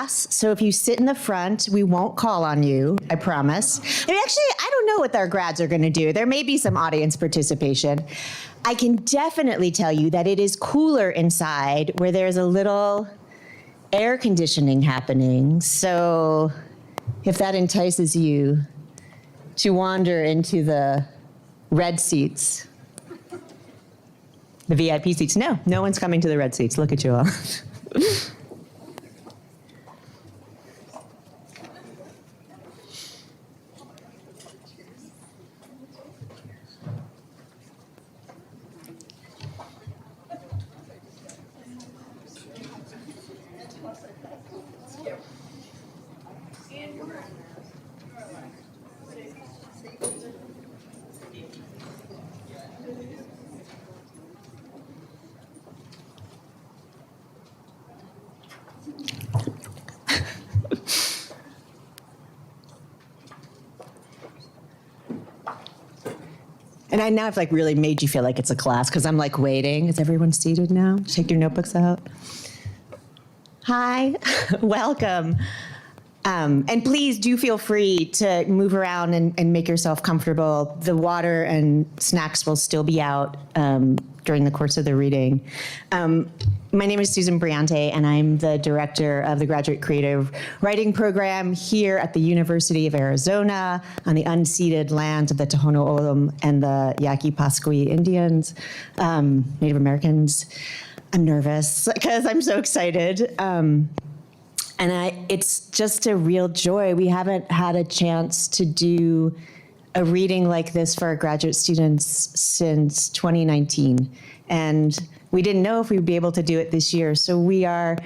So if you sit in the front, we won't call on you, I promise. And actually, I don't know what our grads are going to do. There may be some audience participation. I can definitely tell you that it is cooler inside where there's a little air conditioning happening. So if that entices you to wander into the red seats, the VIP seats. No one's coming to the red seats. Look at you all. And I now have like really made you feel like it's a class because I'm like waiting. Is everyone seated now? Take your notebooks out. Hi, welcome. And please do feel free to move around and make yourself comfortable. The water and snacks will still be out during the course of the reading. My name is Susan Briante, and I'm the director of the Graduate Creative Writing Program here at the University of Arizona on the unceded lands of the Tohono O'odham and the Yaqui Pasqui Indians, Native Americans. I'm nervous because I'm so excited. It's just a real joy. We haven't had a chance to do a reading like this for our graduate students since 2019. And we didn't know if we would be able to do it this year. So we are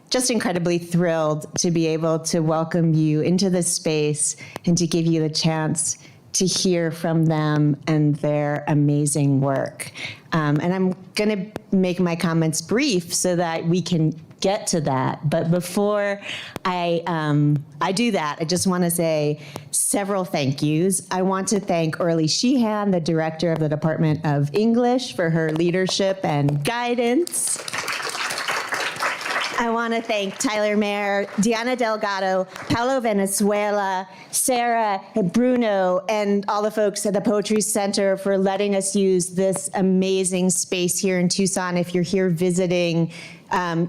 just incredibly thrilled to be able to welcome you into this space and to give you the chance to hear from them and their amazing work. And I'm gonna make my comments brief so that we can get to that. But before I do that, I just want to say several thank yous. I want to thank Orly Sheehan, the director of the Department of English, for her leadership and guidance. I want to thank Tyler Mayer, Diana Delgado, Paolo Venezuela, Sarah and Bruno, and all the folks at the Poetry Center for letting us use this amazing space here in Tucson. If you're here visiting,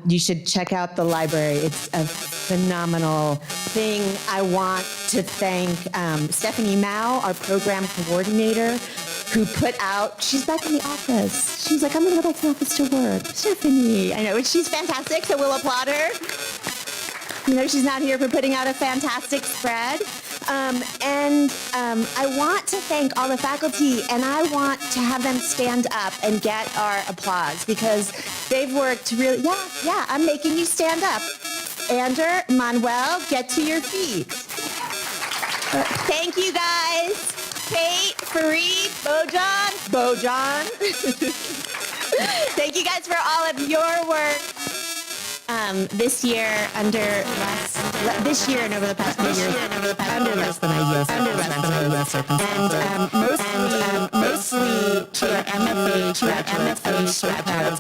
you should check out the library. It's a phenomenal thing. I want to thank Stephanie Mao, our program coordinator, who put out, she's back in the office. She's like, I'm gonna go back to the office to work. Stephanie, I know, she's fantastic, so we'll applaud her. You know, she's not here for putting out a fantastic spread. I want to thank all the faculty, and I want to have them stand up and get our applause because they've worked really, yeah, I'm making you stand up. Ander, Manuel, get to your feet. Thank you guys. Kate, Fareed, Bojan. Thank you guys for all of your work. This year and over the past few years, under less than ideal circumstances. And mostly to our MFA,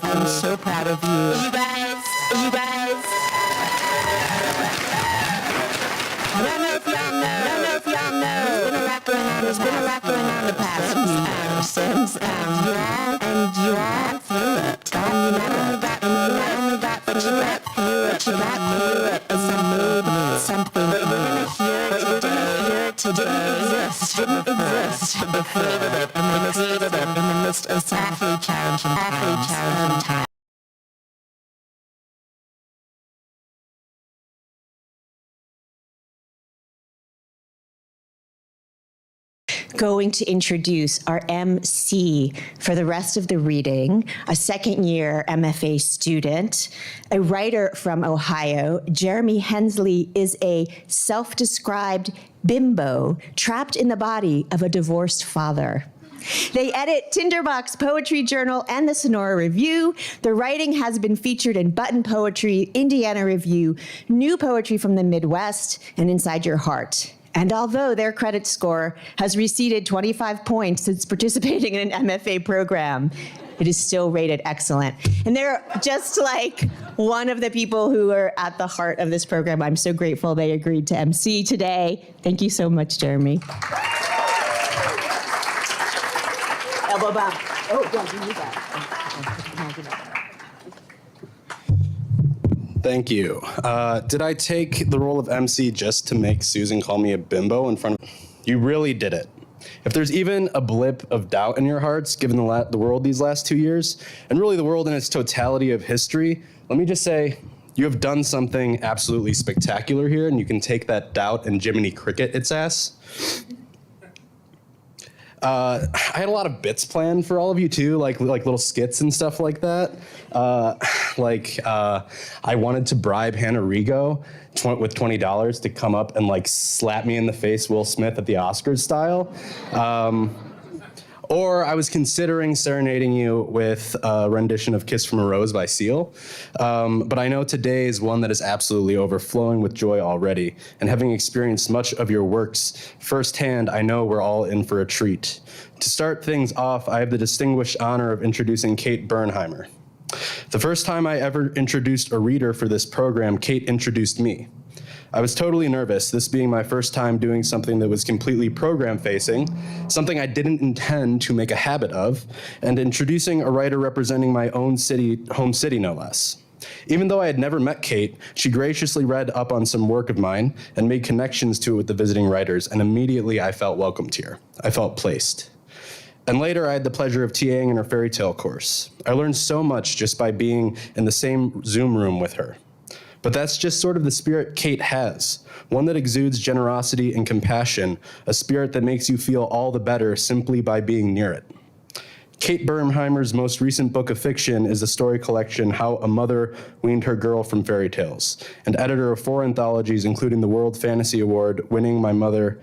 I'm so proud of you. You guys. I don't know if y'all know. There's been a wrap around the past few years since you all through it. And you not only got but you got through it as a mood, something. But we're gonna hear it today. Didn't exist before. And they created it in the midst of some awfully challenging times. Going to introduce our MC for the rest of the reading, a second-year MFA student, a writer from Ohio. Jeremy Hensley is a self-described bimbo trapped in the body of a divorced father. They edit Tinderbox Poetry Journal and the Sonora Review. Their writing has been featured in Button Poetry, Indiana Review, New Poetry from the Midwest, and Inside Your Heart. And although their credit score has receded 25 points since participating in an MFA program, it is still rated excellent. And they're just like one of the people who are at the heart of this program. I'm so grateful they agreed to MC today. Thank you so much, Jeremy. Elbow bow. Oh, don't do that. Thank you. Did I take the role of MC just to make Susan call me a bimbo in front of... You really did it. If there's even a blip of doubt in your hearts, given the world these last 2 years, and really the world in its totality of history, let me just say, you have done something absolutely spectacular here, and you can take that doubt and Jiminy Cricket its ass. I had a lot of bits planned for all of you too, like little skits and stuff like that. I wanted to bribe Hannah Rigo with $20 to come up and like slap me in the face, Will Smith at the Oscars style. Or I was considering serenading you with a rendition of Kiss from a Rose by Seal. But I know today is one that is absolutely overflowing with joy already. And having experienced much of your works firsthand, I know we're all in for a treat. To start things off, I have the distinguished honor of introducing Kate Bernheimer. The first time I ever introduced a reader for this program, Kate introduced me. I was totally nervous, this being my first time doing something that was completely program-facing, something I didn't intend to make a habit of, and introducing a writer representing my own city, home city no less. Even though I had never met Kate, she graciously read up on some work of mine and made connections to it with the visiting writers, and immediately I felt welcomed here. I felt placed. And later I had the pleasure of TAing in her fairy tale course. I learned so much just by being in the same Zoom room with her. But that's just sort of the spirit Kate has, one that exudes generosity and compassion, a spirit that makes you feel all the better simply by being near it. Kate Bernheimer's most recent book of fiction is the story collection How a Mother Weaned Her Girl from Fairy Tales, and editor of 4 anthologies, including the World Fantasy Award-winning My Mother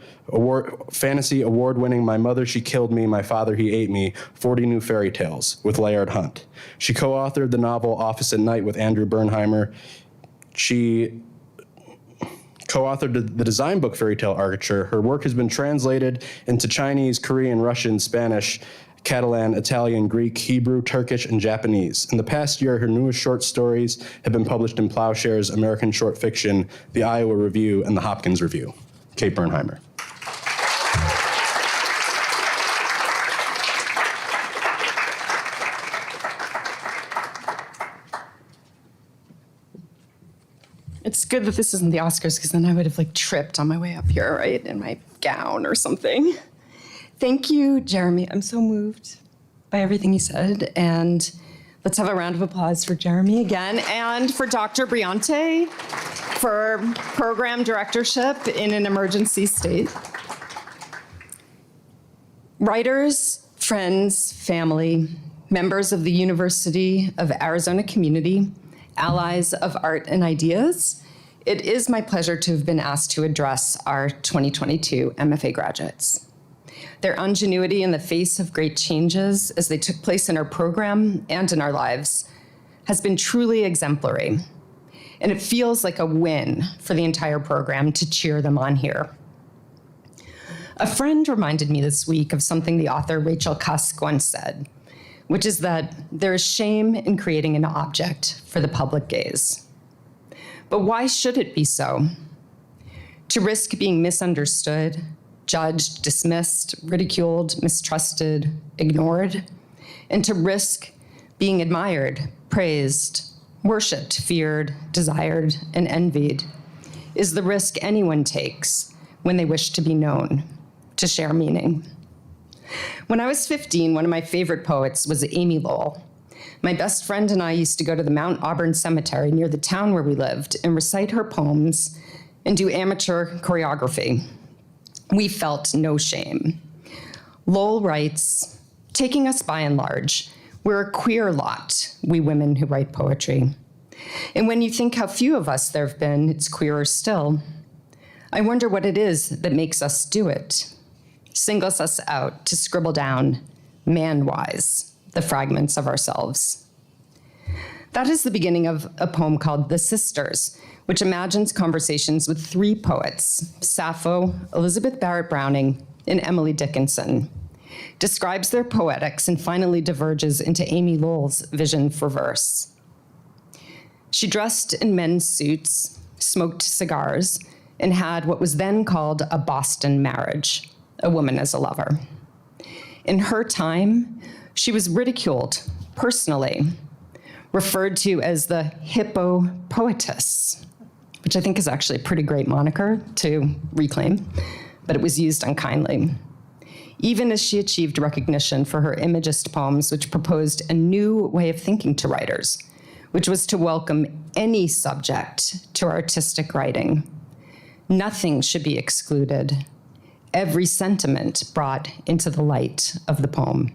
She Killed Me, My Father He Ate Me, 40 New Fairy Tales with Layard Hunt. She co-authored the novel Office at Night with Andrew Bernheimer. She co-authored the design book Fairy Tale Architecture. Her work has been translated into Chinese, Korean, Russian, Spanish, Catalan, Italian, Greek, Hebrew, Turkish, and Japanese. In the past year, her newest short stories have been published in Plowshares, American Short Fiction, the Iowa Review, and the Hopkins Review. Kate Bernheimer. It's good that this isn't the Oscars, because then I would have tripped on my way up here, right, in my gown or something. Thank you, Jeremy. I'm so moved by everything you said. And let's have a round of applause for Jeremy again, and for Dr. Briante for program directorship in an emergency state. Writers, friends, family, members of the University of Arizona community, allies of art and ideas, it is my pleasure to have been asked to address our 2022 MFA graduates. Their ingenuity in the face of great changes as they took place in our program and in our lives has been truly exemplary. And it feels like a win for the entire program to cheer them on here. A friend reminded me this week of something the author Rachel Cusk once said, which is that there is shame in creating an object for the public gaze. But why should it be so? To risk being misunderstood, judged, dismissed, ridiculed, mistrusted, ignored, and to risk being admired, praised, worshipped, feared, desired, and envied is the risk anyone takes when they wish to be known, to share meaning. When I was 15, one of my favorite poets was Amy Lowell. My best friend and I used to go to the Mount Auburn Cemetery near the town where we lived and recite her poems and do amateur choreography. We felt no shame. Lowell writes, taking us by and large, we're a queer lot, we women who write poetry. And when you think how few of us there have been, it's queerer still. I wonder what it is that makes us do it, singles us out to scribble down, man-wise, the fragments of ourselves. That is the beginning of a poem called The Sisters, which imagines conversations with 3 poets, Sappho, Elizabeth Barrett Browning, and Emily Dickinson. describes their poetics, and finally diverges into Amy Lowell's vision for verse. She dressed in men's suits, smoked cigars, and had what was then called a Boston marriage, a woman as a lover. In her time, she was ridiculed personally, referred to as the hippo poetess, which I think is actually a pretty great moniker to reclaim, but it was used unkindly. Even as she achieved recognition for her imagist poems, which proposed a new way of thinking to writers, which was to welcome any subject to artistic writing. Nothing should be excluded. Every sentiment brought into the light of the poem.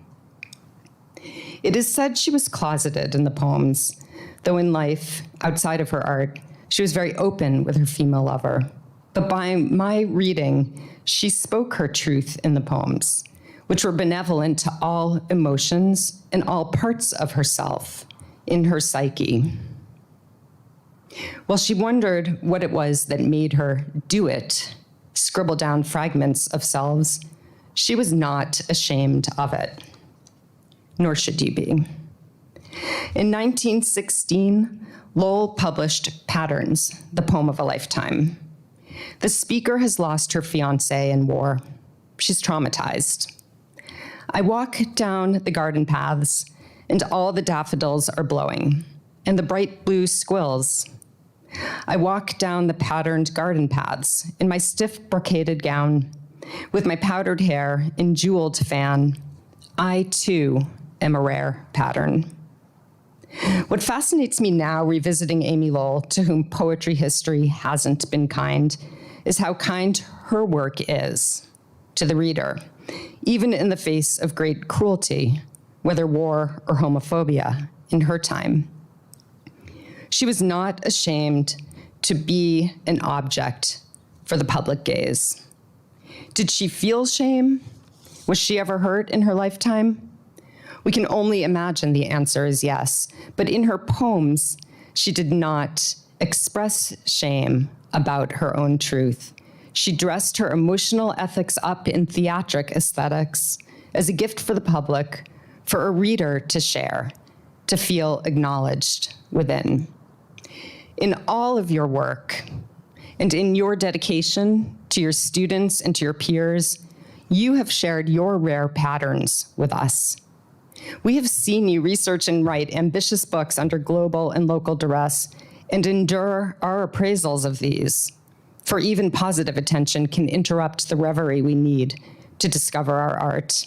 It is said she was closeted in the poems, though in life, outside of her art, she was very open with her female lover. But by my reading, she spoke her truth in the poems, which were benevolent to all emotions and all parts of herself in her psyche. While she wondered what it was that made her do it, scribble down fragments of selves, she was not ashamed of it, nor should you be. In 1916, Lowell published Patterns, the poem of a lifetime. The speaker has lost her fiancé in war. She's traumatized. I walk down the garden paths, and all the daffodils are blowing, and the bright blue squills. I walk down the patterned garden paths in my stiff brocaded gown, with my powdered hair and jeweled fan. I, too, am a rare pattern. What fascinates me now, revisiting Amy Lowell, to whom poetry history hasn't been kind, is how kind her work is to the reader, even in the face of great cruelty, whether war or homophobia, in her time. She was not ashamed to be an object for the public gaze. Did she feel shame? Was she ever hurt in her lifetime? We can only imagine the answer is yes, but in her poems, she did not express shame about her own truth. She dressed her emotional ethics up in theatric aesthetics as a gift for the public, for a reader to share, to feel acknowledged within. In all of your work, and in your dedication to your students and to your peers, you have shared your rare patterns with us. We have seen you research and write ambitious books under global and local duress and endure our appraisals of these, for even positive attention can interrupt the reverie we need to discover our art.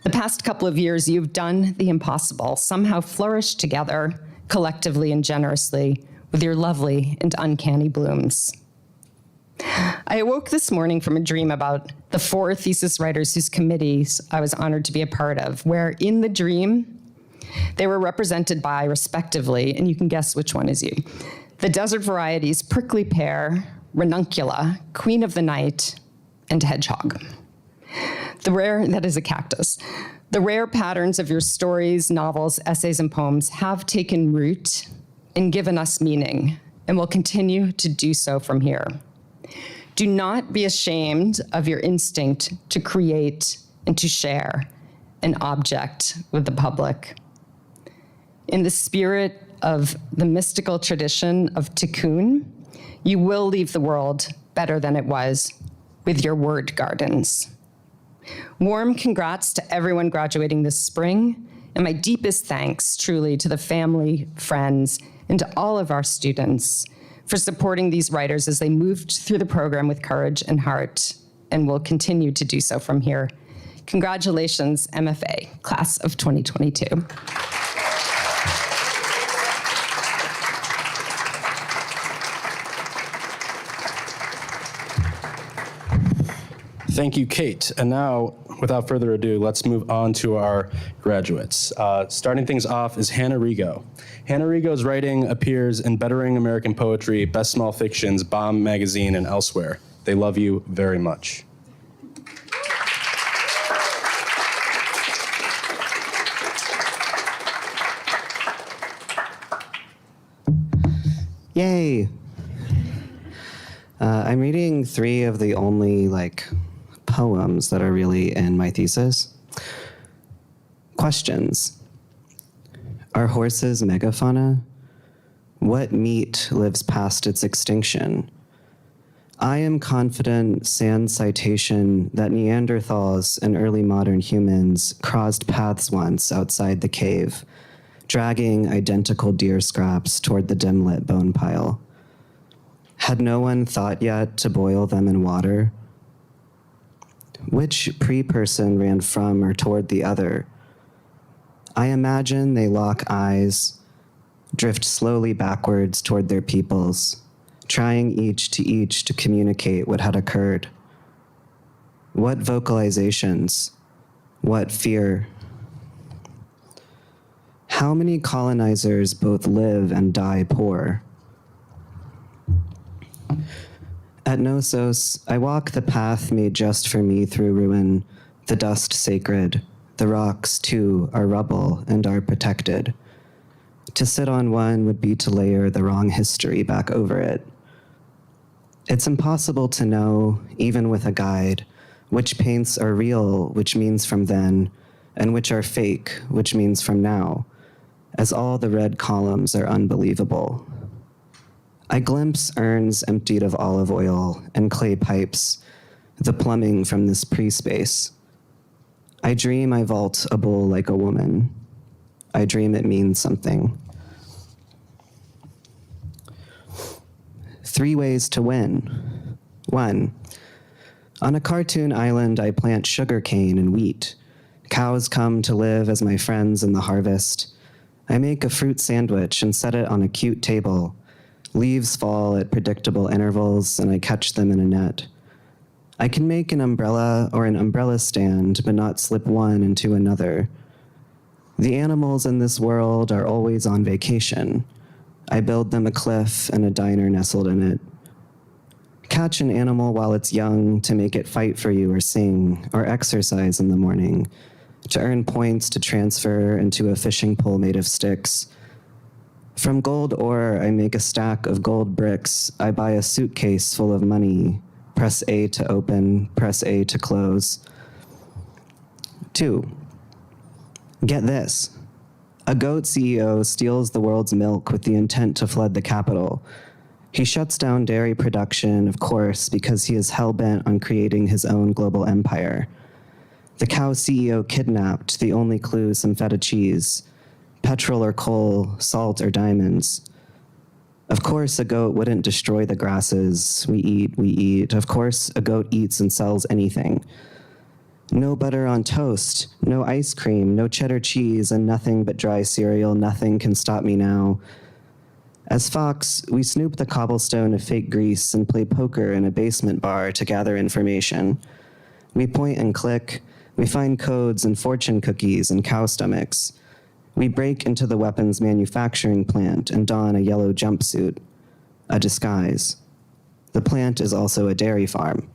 The past couple of years, you've done the impossible, somehow flourished together, collectively and generously, with your lovely and uncanny blooms. I awoke this morning from a dream about the 4 thesis writers whose committees I was honored to be a part of, where in the dream, they were represented by, respectively, and you can guess which one is you, the desert varieties prickly pear, ranuncula, queen of the night, and hedgehog. That is a cactus. The rare patterns of your stories, novels, essays, and poems have taken root and given us meaning, and will continue to do so from here. Do not be ashamed of your instinct to create and to share an object with the public. In the spirit of the mystical tradition of Tikkun, you will leave the world better than it was with your word gardens. Warm congrats to everyone graduating this spring, and my deepest thanks truly to the family, friends, and to all of our students for supporting these writers as they moved through the program with courage and heart, and will continue to do so from here. Congratulations, MFA, class of 2022. Thank you, Kate. And now, without further ado, let's move on to our graduates. Starting things off is Hannah Rigo. Hannah Rigo's writing appears in Bettering American Poetry, Best Small Fictions, Bomb Magazine, and elsewhere. They love you very much. Yay! I'm reading 3 of the only poems that are really in my thesis. Questions. Are horses megafauna? What meat lives past its extinction? I am confident, sans citation, that Neanderthals and early modern humans crossed paths once outside the cave, dragging identical deer scraps toward the dim-lit bone pile. Had no one thought yet to boil them in water? Which pre-person ran from or toward the other? I imagine they lock eyes, drift slowly backwards toward their peoples, trying each to communicate what had occurred. What vocalizations? What fear? How many colonizers both live and die poor? At Knossos, I walk the path made just for me through ruin, the dust sacred. The rocks, too, are rubble and are protected. To sit on one would be to layer the wrong history back over it. It's impossible to know, even with a guide, which paints are real, which means from then, and which are fake, which means from now, as all the red columns are unbelievable. I glimpse urns emptied of olive oil and clay pipes, the plumbing from this pre-space. I dream I vault a bowl like a woman. I dream it means something. 3 ways to win. 1, on a cartoon island, I plant sugarcane and wheat. Cows come to live as my friends in the harvest. I make a fruit sandwich and set it on a cute table. Leaves fall at predictable intervals, and I catch them in a net. I can make an umbrella or an umbrella stand, but not slip one into another. The animals in this world are always on vacation. I build them a cliff and a diner nestled in it. Catch an animal while it's young to make it fight for you or sing or exercise in the morning, to earn points to transfer into a fishing pole made of sticks. From gold ore, I make a stack of gold bricks. I buy a suitcase full of money. Press A to open, press A to close. 2, get this. A goat CEO steals the world's milk with the intent to flood the capital. He shuts down dairy production, of course, because he is hell-bent on creating his own global empire. The cow CEO kidnapped the only clue, some feta cheese, petrol or coal, salt or diamonds. Of course, a goat wouldn't destroy the grasses. We eat. Of course, a goat eats and sells anything. No butter on toast, no ice cream, no cheddar cheese, and nothing but dry cereal. Nothing can stop me now. As Fox, we snoop the cobblestone of fake grease and play poker in a basement bar to gather information. We point and click. We find codes and fortune cookies and cow stomachs. We break into the weapons manufacturing plant and don a yellow jumpsuit, a disguise. The plant is also a dairy farm.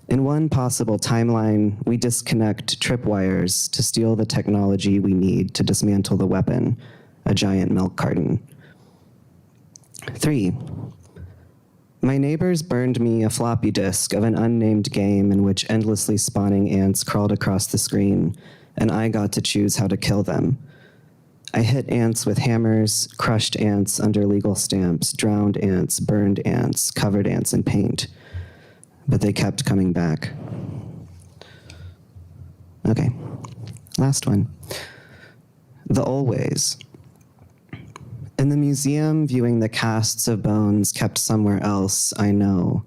In one possible timeline, we disconnect tripwires to steal the technology we need to dismantle the weapon, a giant milk carton. 3, my neighbors burned me a floppy disk of an unnamed game in which endlessly spawning ants crawled across the screen, and I got to choose how to kill them. I hit ants with hammers, crushed ants under legal stamps, drowned ants, burned ants, covered ants in paint. But they kept coming back. Okay, last one. The always. In the museum, viewing the casts of bones kept somewhere else, I know.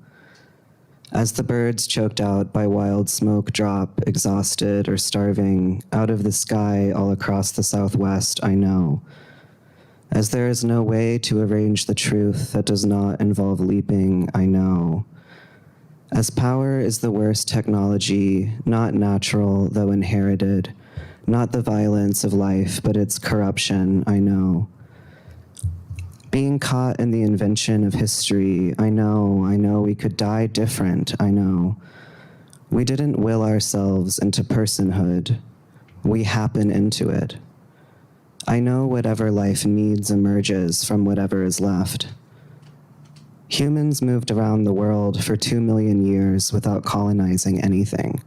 As the birds choked out by wild smoke drop, exhausted or starving, out of the sky all across the Southwest, I know. As there is no way to arrange the truth that does not involve leaping, I know. As power is the worst technology, not natural, though inherited, not the violence of life, but its corruption, I know. Being caught in the invention of history, I know we could die different, I know. We didn't will ourselves into personhood. We happen into it. I know whatever life needs emerges from whatever is left. Humans moved around the world for 2 million years without colonizing anything.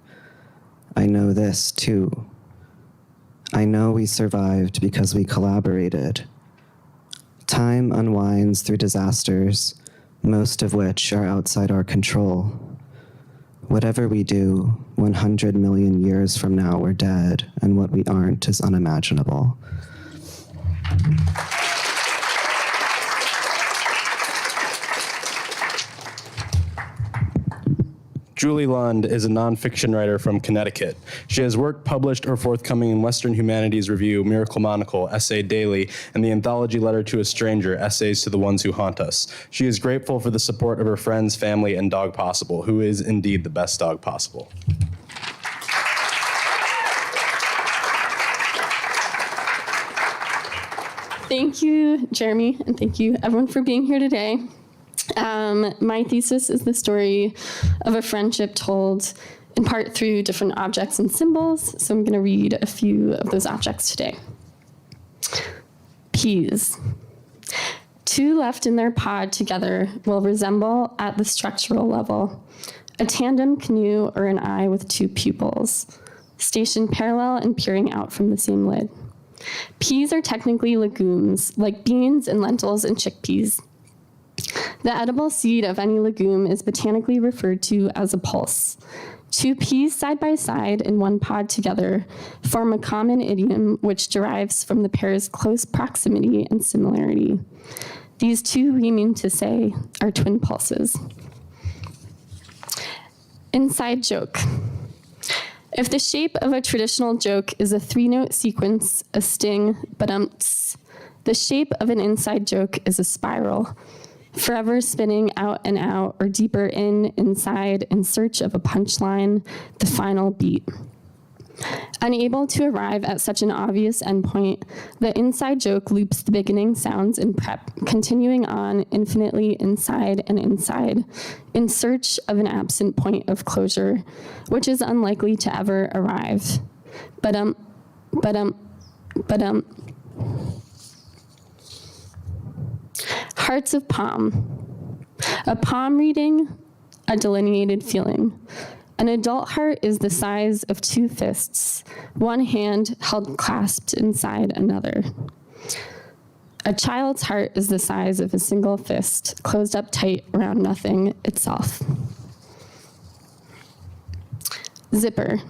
I know this too. I know we survived because we collaborated. Time unwinds through disasters, most of which are outside our control. Whatever we do, 100 million years from now, we're dead, and what we aren't is unimaginable. Julie Lund is a nonfiction writer from Connecticut. She has work published or forthcoming in Western Humanities Review, Miracle Monocle, Essay Daily, and the anthology Letter to a Stranger, Essays to the Ones Who Haunt Us. She is grateful for the support of her friends, family, and dog Possible, who is indeed the best dog possible. Thank you, Jeremy, and thank you, everyone, for being here today. My thesis is the story of a friendship told in part through different objects and symbols, so I'm going to read a few of those objects today. Peas. Two left in their pod together will resemble, at the structural level, a tandem canoe or an eye with two pupils, stationed parallel and peering out from the same lid. Peas are technically legumes, like beans and lentils and chickpeas. The edible seed of any legume is botanically referred to as a pulse. Two peas side by side in one pod together form a common idiom which derives from the pair's close proximity and similarity. These two, we mean to say, are twin pulses. Inside joke. If the shape of a traditional joke is a three-note sequence, a sting, but-umts, the shape of an inside joke is a spiral, forever spinning out and out or deeper inside in search of a punchline, the final beat. Unable to arrive at such an obvious endpoint, the inside joke loops the beginning sounds in prep, continuing on infinitely inside and inside, in search of an absent point of closure, which is unlikely to ever arrive. But Hearts of palm. A palm reading, a delineated feeling. An adult heart is the size of two fists, one hand held clasped inside another. A child's heart is the size of a single fist, closed up tight around nothing itself. Zipper.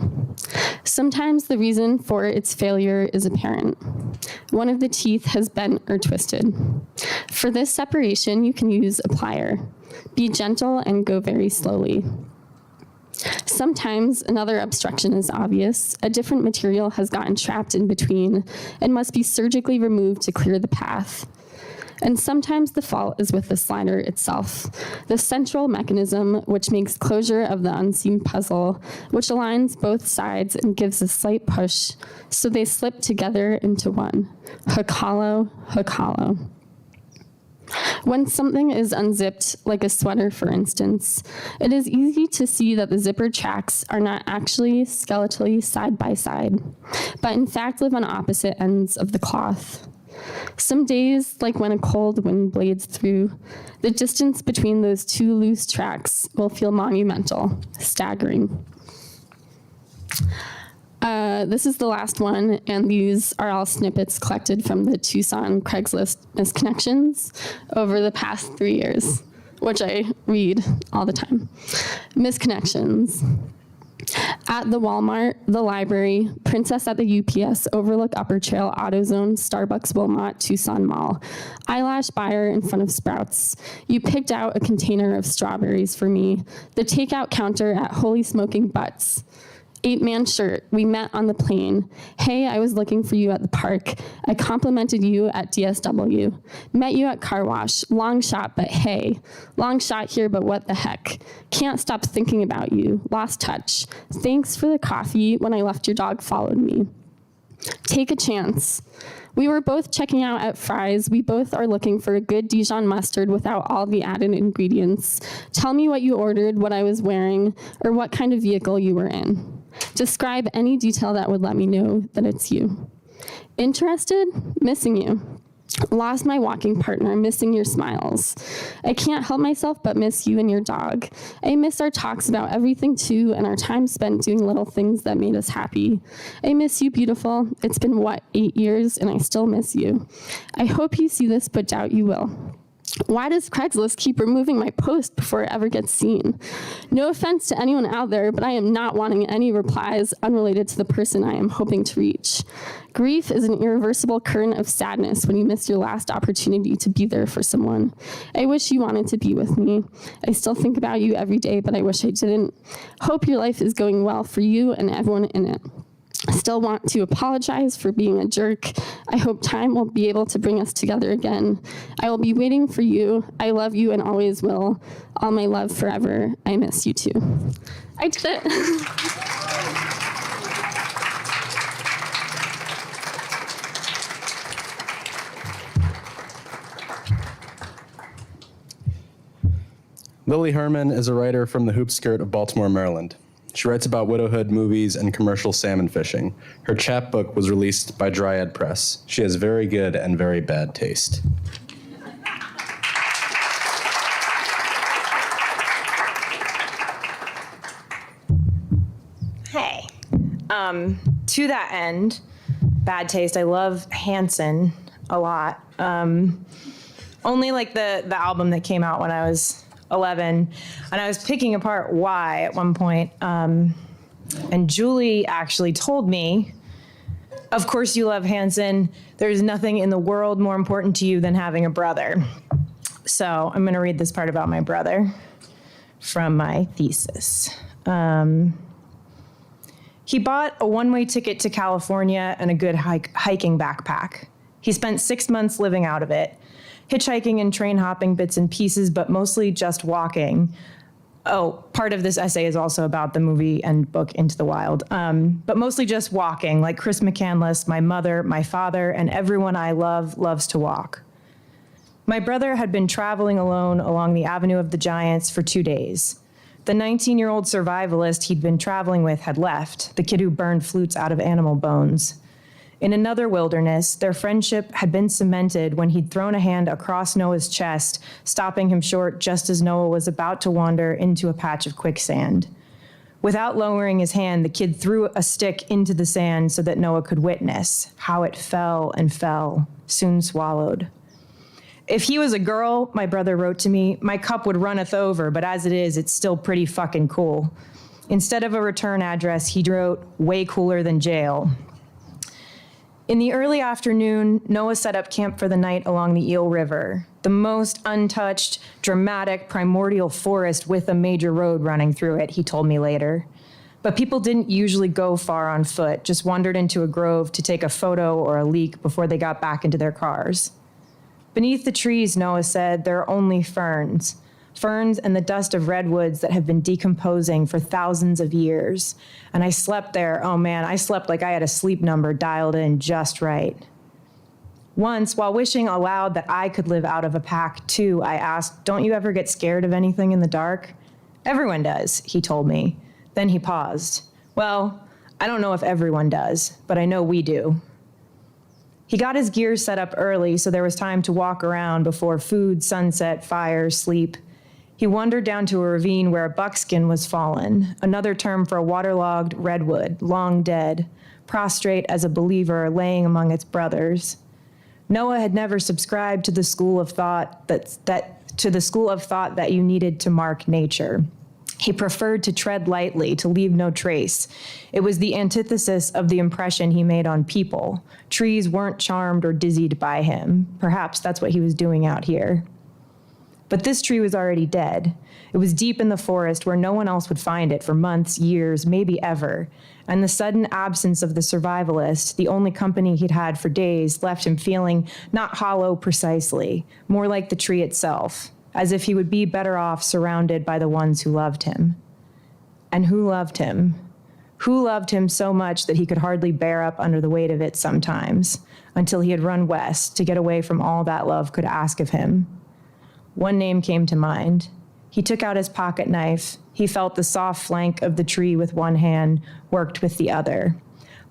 Sometimes the reason for its failure is apparent. One of the teeth has bent or twisted. For this separation, you can use a plier. Be gentle and go very slowly. Sometimes another obstruction is obvious. A different material has gotten trapped in between and must be surgically removed to clear the path. And sometimes the fault is with the slider itself, the central mechanism which makes closure of the unseen puzzle, which aligns both sides and gives a slight push so they slip together into one. Hook hollow, hook hollow. When something is unzipped, like a sweater for instance, it is easy to see that the zipper tracks are not actually skeletally side by side, but in fact live on opposite ends of the cloth. Some days, like when a cold wind blades through, the distance between those two loose tracks will feel monumental, staggering. This is the last one, and these are all snippets collected from the Tucson Craigslist misconnections over the past 3 years, which I read all the time. Misconnections. At the Walmart, the library, Princess at the UPS, Overlook Upper Trail, AutoZone, Starbucks, Wilmot, Tucson Mall, eyelash buyer in front of Sprouts. You picked out a container of strawberries for me. The takeout counter at Holy Smoking Butts. 8-man shirt, we met on the plane. Hey, I was looking for you at the park. I complimented you at DSW. Met you at car wash. Long shot, but hey. Long shot here, but what the heck. Can't stop thinking about you. Lost touch. Thanks for the coffee. When I left, your dog followed me. Take a chance. We were both checking out at Fry's. We both are looking for a good Dijon mustard without all the added ingredients. Tell me what you ordered, what I was wearing, or what kind of vehicle you were in. Describe any detail that would let me know that it's you. Interested? Missing you. Lost my walking partner, missing your smiles. I can't help myself but miss you and your dog. I miss our talks about everything too, and our time spent doing little things that made us happy. I miss you, beautiful. It's been, 8 years, and I still miss you. I hope you see this, but doubt you will. Why does Craigslist keep removing my post before it ever gets seen? No offense to anyone out there, but I am not wanting any replies unrelated to the person I am hoping to reach. Grief is an irreversible current of sadness when you miss your last opportunity to be there for someone. I wish you wanted to be with me. I still think about you every day, but I wish I didn't. Hope your life is going well for you and everyone in it. I still want to apologize for being a jerk. I hope time will be able to bring us together again. I will be waiting for you. I love you and always will. All my love forever. I miss you too. I did it. Lily Herman is a writer from the Hoop Skirt of Baltimore, Maryland. She writes about widowhood, movies, and commercial salmon fishing. Her chapbook was released by Dryad Press. She has very good and very bad taste. Hey. To that end, bad taste, I love Hanson a lot. Only like the album that came out when I was 11, and I was picking apart why at one point, and Julie actually told me, of course you love Hanson. There's nothing in the world more important to you than having a brother. So I'm going to read this part about my brother from my thesis. He bought a one-way ticket to California and a good hiking backpack. He spent 6 months living out of it, hitchhiking and train hopping bits and pieces, but mostly just walking. Oh, part of this essay is also about the movie and book Into the Wild, but mostly just walking, like Chris McCandless, my mother, my father, and everyone I love loves to walk. My brother had been traveling alone along the Avenue of the Giants for 2 days. The 19-year-old survivalist he'd been traveling with had left, the kid who burned flutes out of animal bones. In another wilderness, their friendship had been cemented when he'd thrown a hand across Noah's chest, stopping him short just as Noah was about to wander into a patch of quicksand. Without lowering his hand, the kid threw a stick into the sand so that Noah could witness how it fell and fell, soon swallowed. If he was a girl, my brother wrote to me, my cup would runneth over, but as it is, it's still pretty fucking cool. Instead of a return address, he wrote, way cooler than jail. In the early afternoon, Noah set up camp for the night along the Eel River, the most untouched, dramatic, primordial forest with a major road running through it, he told me later. But people didn't usually go far on foot, just wandered into a grove to take a photo or a leak before they got back into their cars. Beneath the trees, Noah said, there are only ferns. Ferns and the dust of redwoods that have been decomposing for thousands of years. And I slept there, oh man, I slept like I had a sleep number dialed in just right. Once, while wishing aloud that I could live out of a pack too, I asked, don't you ever get scared of anything in the dark? Everyone does, he told me. Then he paused. Well, I don't know if everyone does, but I know we do. He got his gear set up early, so there was time to walk around before food, sunset, fire, sleep. He wandered down to a ravine where a buckskin was fallen, another term for a waterlogged redwood, long dead, prostrate as a believer laying among its brothers. Noah had never subscribed to the school of thought that you needed to mark nature. He preferred to tread lightly, to leave no trace. It was the antithesis of the impression he made on people. Trees weren't charmed or dizzied by him. Perhaps that's what he was doing out here. But this tree was already dead. It was deep in the forest where no one else would find it for months, years, maybe ever. And the sudden absence of the survivalist, the only company he'd had for days, left him feeling not hollow precisely, more like the tree itself, as if he would be better off surrounded by the ones who loved him. And who loved him? Who loved him so much that he could hardly bear up under the weight of it sometimes, until he had run west to get away from all that love could ask of him. One name came to mind. He took out his pocket knife. He felt the soft flank of the tree with one hand, worked with the other.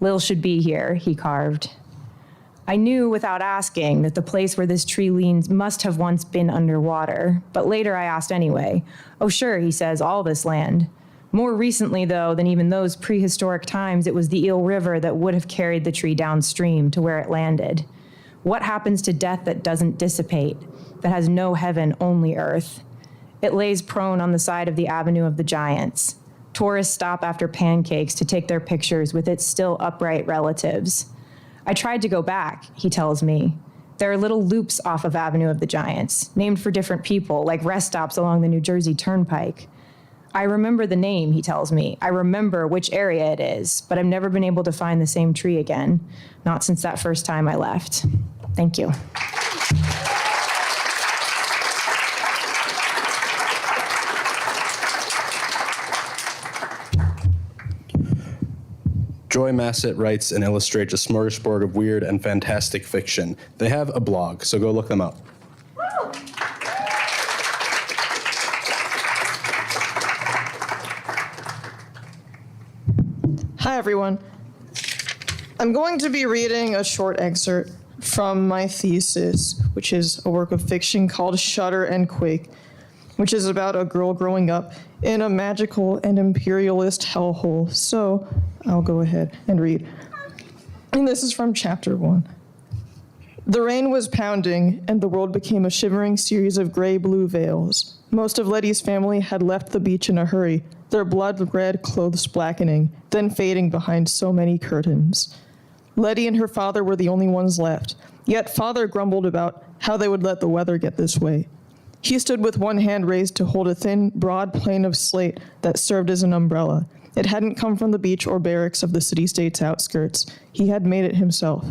Lil should be here, he carved. I knew without asking that the place where this tree leans must have once been underwater, but later I asked anyway. Oh sure, he says, all this land. More recently, though, than even those prehistoric times, it was the Eel River that would have carried the tree downstream to where it landed. What happens to death that doesn't dissipate, that has no heaven, only earth? It lays prone on the side of the Avenue of the Giants. Tourists stop after pancakes to take their pictures with its still upright relatives. I tried to go back, he tells me. There are little loops off of Avenue of the Giants, named for different people, like rest stops along the New Jersey Turnpike. I remember the name, he tells me. I remember which area it is, but I've never been able to find the same tree again, not since that first time I left. Thank you. Joy Masset writes and illustrates a smorgasbord of weird and fantastic fiction. They have a blog, so go look them up. Hi, everyone. I'm going to be reading a short excerpt from my thesis, which is a work of fiction called Shudder and Quake, which is about a girl growing up in a magical and imperialist hellhole. So I'll go ahead and read. And this is from chapter 1. The rain was pounding, and the world became a shivering series of gray-blue veils. Most of Letty's family had left the beach in a hurry, their blood-red clothes blackening, then fading behind so many curtains. Letty and her father were the only ones left, yet father grumbled about how they would let the weather get this way. He stood with one hand raised to hold a thin, broad plane of slate that served as an umbrella. It hadn't come from the beach or barracks of the city-state's outskirts. He had made it himself.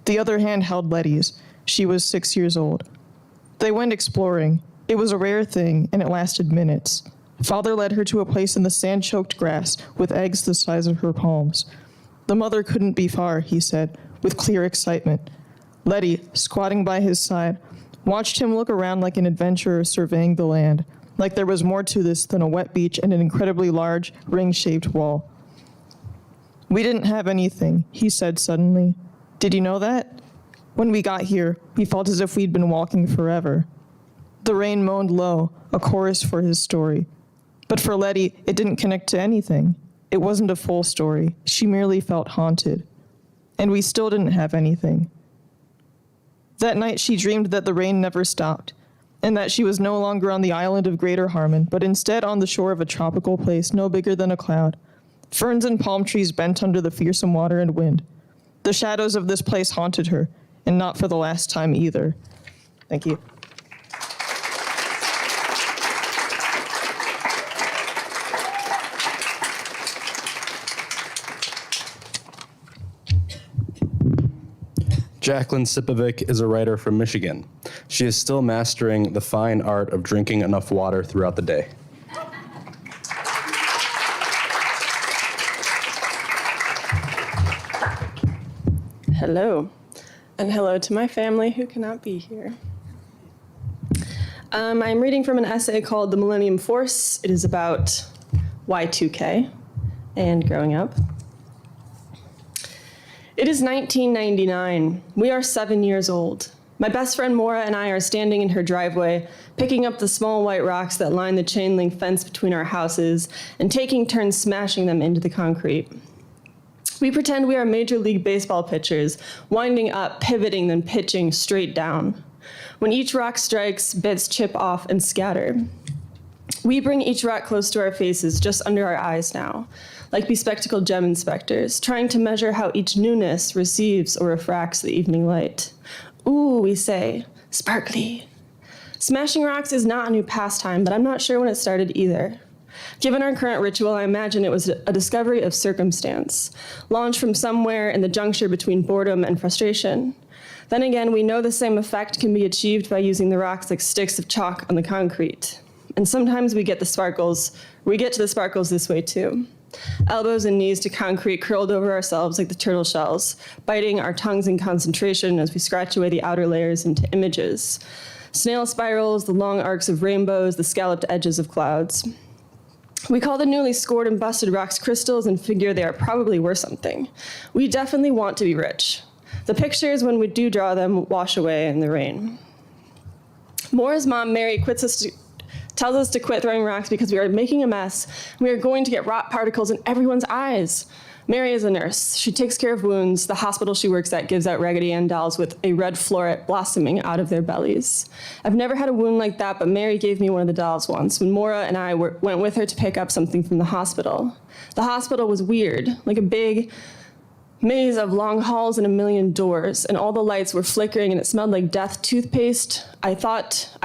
The other hand held Letty's. She was 6 years old. They went exploring. It was a rare thing, and it lasted minutes. Father led her to a place in the sand-choked grass with eggs the size of her palms. The mother couldn't be far, he said, with clear excitement. Letty, squatting by his side, watched him look around like an adventurer surveying the land, like there was more to this than a wet beach and an incredibly large, ring-shaped wall. We didn't have anything, he said suddenly. Did you know that? When we got here, we felt as if we'd been walking forever. The rain moaned low, a chorus for his story. But for Letty, it didn't connect to anything. It wasn't a full story. She merely felt haunted. And we still didn't have anything. That night, she dreamed that the rain never stopped, and that she was no longer on the island of Greater Herman, but instead on the shore of a tropical place no bigger than a cloud. Ferns and palm trees bent under the fearsome water and wind. The shadows of this place haunted her, and not for the last time either. Thank you. Jacqueline Cipovic is a writer from Michigan. She is still mastering the fine art of drinking enough water throughout the day. Hello, and hello to my family who cannot be here. I'm reading from an essay called The Millennium Force. It is about Y2K and growing up. It is 1999. We are 7 years old. My best friend Maura and I are standing in her driveway, picking up the small white rocks that line the chain link fence between our houses and taking turns smashing them into the concrete. We pretend we are Major League Baseball pitchers, winding up, pivoting, then pitching straight down. When each rock strikes, bits chip off and scatter. We bring each rock close to our faces, just under our eyes now, like bespectacled gem inspectors, trying to measure how each newness receives or refracts the evening light. Ooh, we say, sparkly. Smashing rocks is not a new pastime, but I'm not sure when it started either. Given our current ritual, I imagine it was a discovery of circumstance, launched from somewhere in the juncture between boredom and frustration. Then again, we know the same effect can be achieved by using the rocks like sticks of chalk on the concrete. And sometimes we get to the sparkles this way too. Elbows and knees to concrete curled over ourselves like the turtle shells, biting our tongues in concentration as we scratch away the outer layers into images. Snail spirals, the long arcs of rainbows, the scalloped edges of clouds. We call the newly scored and busted rocks crystals and figure they are probably worth something. We definitely want to be rich. The pictures, when we do draw them, wash away in the rain. Mora's mom, Mary, tells us to quit throwing rocks because we are making a mess. We are going to get rot particles in everyone's eyes. Mary is a nurse. She takes care of wounds. The hospital she works at gives out Raggedy Ann dolls with a red floret blossoming out of their bellies. I've never had a wound like that, but Mary gave me one of the dolls once when Mora and I went with her to pick up something from the hospital. The hospital was weird, like a big maze of long halls and a million doors, and all the lights were flickering and it smelled like death toothpaste. I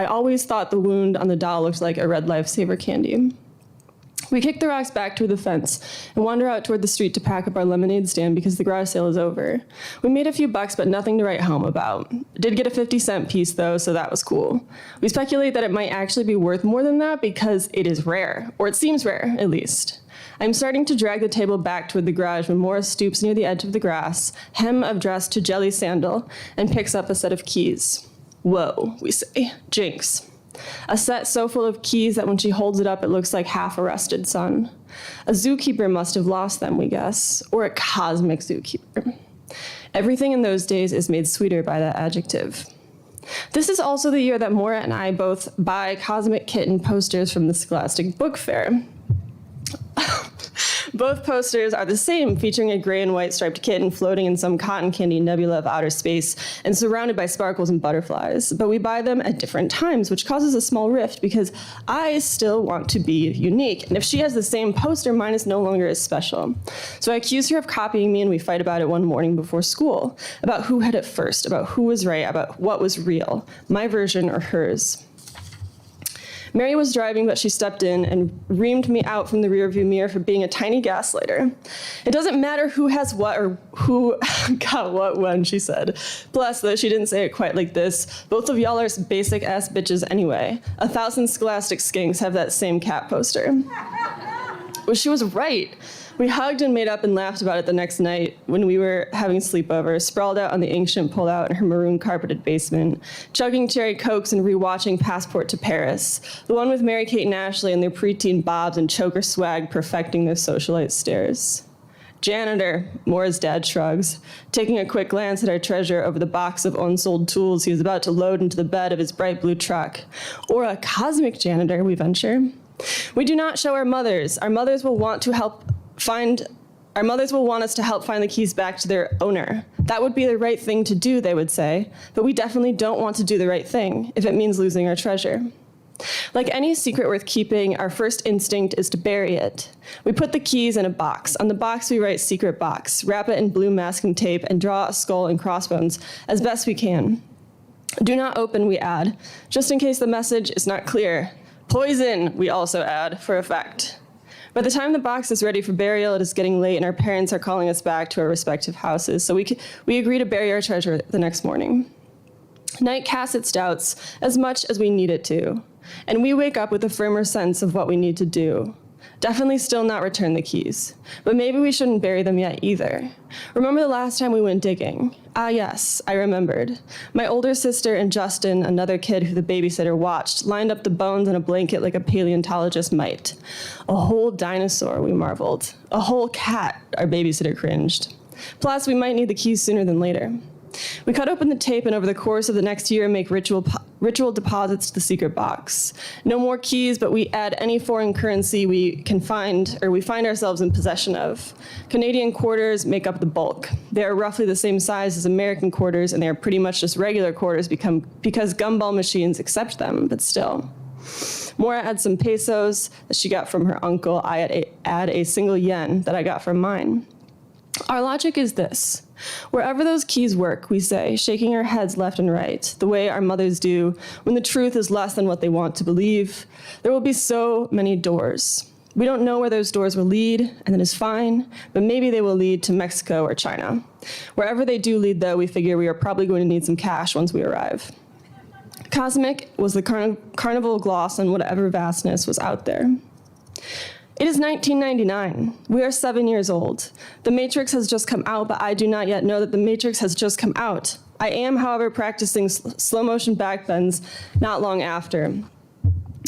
always thought the wound on the doll looked like a red Lifesaver candy. We kick the rocks back toward the fence and wander out toward the street to pack up our lemonade stand because the garage sale is over. We made a few bucks, but nothing to write home about. Did get a 50-cent piece though, so that was cool. We speculate that it might actually be worth more than that because it is rare, or it seems rare, at least. I'm starting to drag the table back toward the garage when Morris stoops near the edge of the grass, hem of dress to jelly sandal, and picks up a set of keys. Whoa, we say. Jinx. A set so full of keys that when she holds it up, it looks like half a rusted sun. A zookeeper must have lost them, we guess, or a cosmic zookeeper. Everything in those days is made sweeter by that adjective. This is also the year that Mora and I both buy Cosmic Kitten posters from the Scholastic Book Fair. Both posters are the same, featuring a gray and white striped kitten floating in some cotton candy nebula of outer space and surrounded by sparkles and butterflies. But we buy them at different times, which causes a small rift because I still want to be unique. And if she has the same poster, mine is no longer as special. So I accuse her of copying me, and we fight about it one morning before school, about who had it first, about who was right, about what was real, my version or hers. Mary was driving, but she stepped in and reamed me out from the rearview mirror for being a tiny gaslighter. It doesn't matter who has what or who got what when, she said. Plus, though she didn't say it quite like this, both of y'all are basic-ass bitches anyway. 1,000 scholastic skinks have that same cat poster. Well, she was right. We hugged and made up and laughed about it the next night when we were having sleepover, sprawled out on the ancient pull-out in her maroon carpeted basement, chugging cherry cokes and rewatching Passport to Paris, the one with Mary-Kate and Ashley and their preteen bobs and choker swag perfecting their socialite stares. Janitor, Mora's dad shrugs, taking a quick glance at our treasure over the box of unsold tools he was about to load into the bed of his bright blue truck. Or a cosmic janitor, we venture. We do not show our mothers. Our mothers will want us to help find the keys back to their owner. That would be the right thing to do, they would say, but we definitely don't want to do the right thing if it means losing our treasure. Like any secret worth keeping, our first instinct is to bury it. We put the keys in a box. On the box, we write secret box, wrap it in blue masking tape, and draw a skull and crossbones as best we can. Do not open, we add, just in case the message is not clear. Poison, we also add, for effect. By the time the box is ready for burial, it is getting late and our parents are calling us back to our respective houses, so we agree to bury our treasure the next morning. Night casts its doubts as much as we need it to, and we wake up with a firmer sense of what we need to do. Definitely still not return the keys, but maybe we shouldn't bury them yet either. Remember the last time we went digging? Ah yes, I remembered. My older sister and Justin, another kid who the babysitter watched, lined up the bones in a blanket like a paleontologist might. A whole dinosaur, we marveled. A whole cat, our babysitter cringed. Plus, we might need the keys sooner than later. We cut open the tape and over the course of the next year make ritual deposits to the secret box. No more keys, but we add any foreign currency we can find or we find ourselves in possession of. Canadian quarters make up the bulk. They are roughly the same size as American quarters, and they are pretty much just regular quarters because gumball machines accept them, but still. Mora adds some pesos that she got from her uncle. I add a single yen that I got from mine. Our logic is this. Wherever those keys work, we say, shaking our heads left and right, the way our mothers do when the truth is less than what they want to believe, there will be so many doors. We don't know where those doors will lead, and that is fine, but maybe they will lead to Mexico or China. Wherever they do lead, though, we figure we are probably going to need some cash once we arrive. Cosmic was the carnival gloss on whatever vastness was out there. It is 1999. We are 7 years old. The Matrix has just come out, but I do not yet know that the Matrix has just come out. I am, however, practicing slow motion backbends not long after.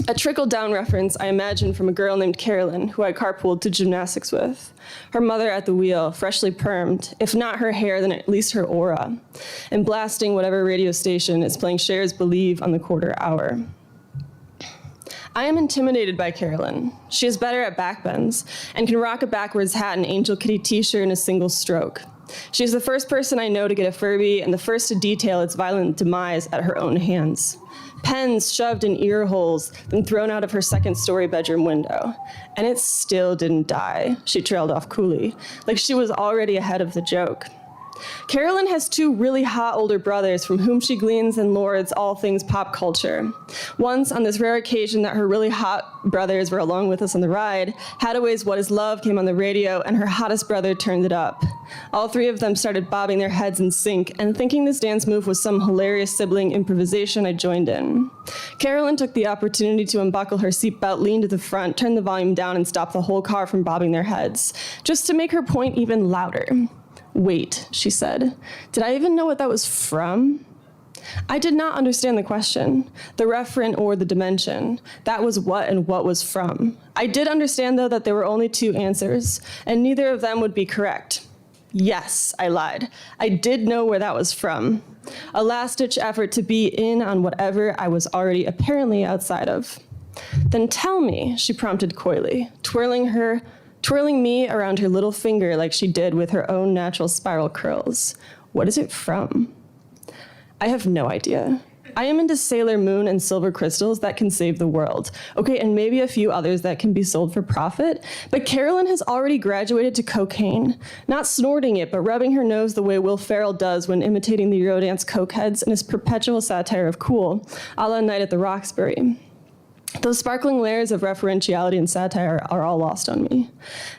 A trickle-down reference, I imagine, from a girl named Carolyn, who I carpooled to gymnastics with. Her mother at the wheel, freshly permed, if not her hair, then at least her aura, and blasting whatever radio station is playing Cher's Believe on the quarter hour. I am intimidated by Carolyn. She is better at backbends and can rock a backwards hat and Angel Kitty t-shirt in a single stroke. She is the first person I know to get a Furby and the first to detail its violent demise at her own hands. Pens shoved in ear holes, then thrown out of her second-story bedroom window. And it still didn't die, she trailed off coolly, like she was already ahead of the joke. Carolyn has two really hot older brothers from whom she gleans and lords all things pop culture. Once, on this rare occasion that her really hot brothers were along with us on the ride, Hadaway's What Is Love came on the radio and her hottest brother turned it up. All three of them started bobbing their heads in sync, and thinking this dance move was some hilarious sibling improvisation, I joined in. Carolyn took the opportunity to unbuckle her seatbelt, lean to the front, turn the volume down, and stop the whole car from bobbing their heads, just to make her point even louder. Wait, she said. Did I even know what that was from? I did not understand the question, the referent or the dimension. That was what and what was from. I did understand, though, that there were only two answers, and neither of them would be correct. Yes, I lied. I did know where that was from. A last-ditch effort to be in on whatever I was already apparently outside of. Then tell me, she prompted coyly, twirling me around her little finger like she did with her own natural spiral curls. What is it from? I have no idea. I am into Sailor Moon and silver crystals that can save the world. Okay, and maybe a few others that can be sold for profit. But Carolyn has already graduated to cocaine. Not snorting it, but rubbing her nose the way Will Ferrell does when imitating the Eurodance cokeheads in his perpetual satire of cool, a la Night at the Roxbury. Those sparkling layers of referentiality and satire are all lost on me.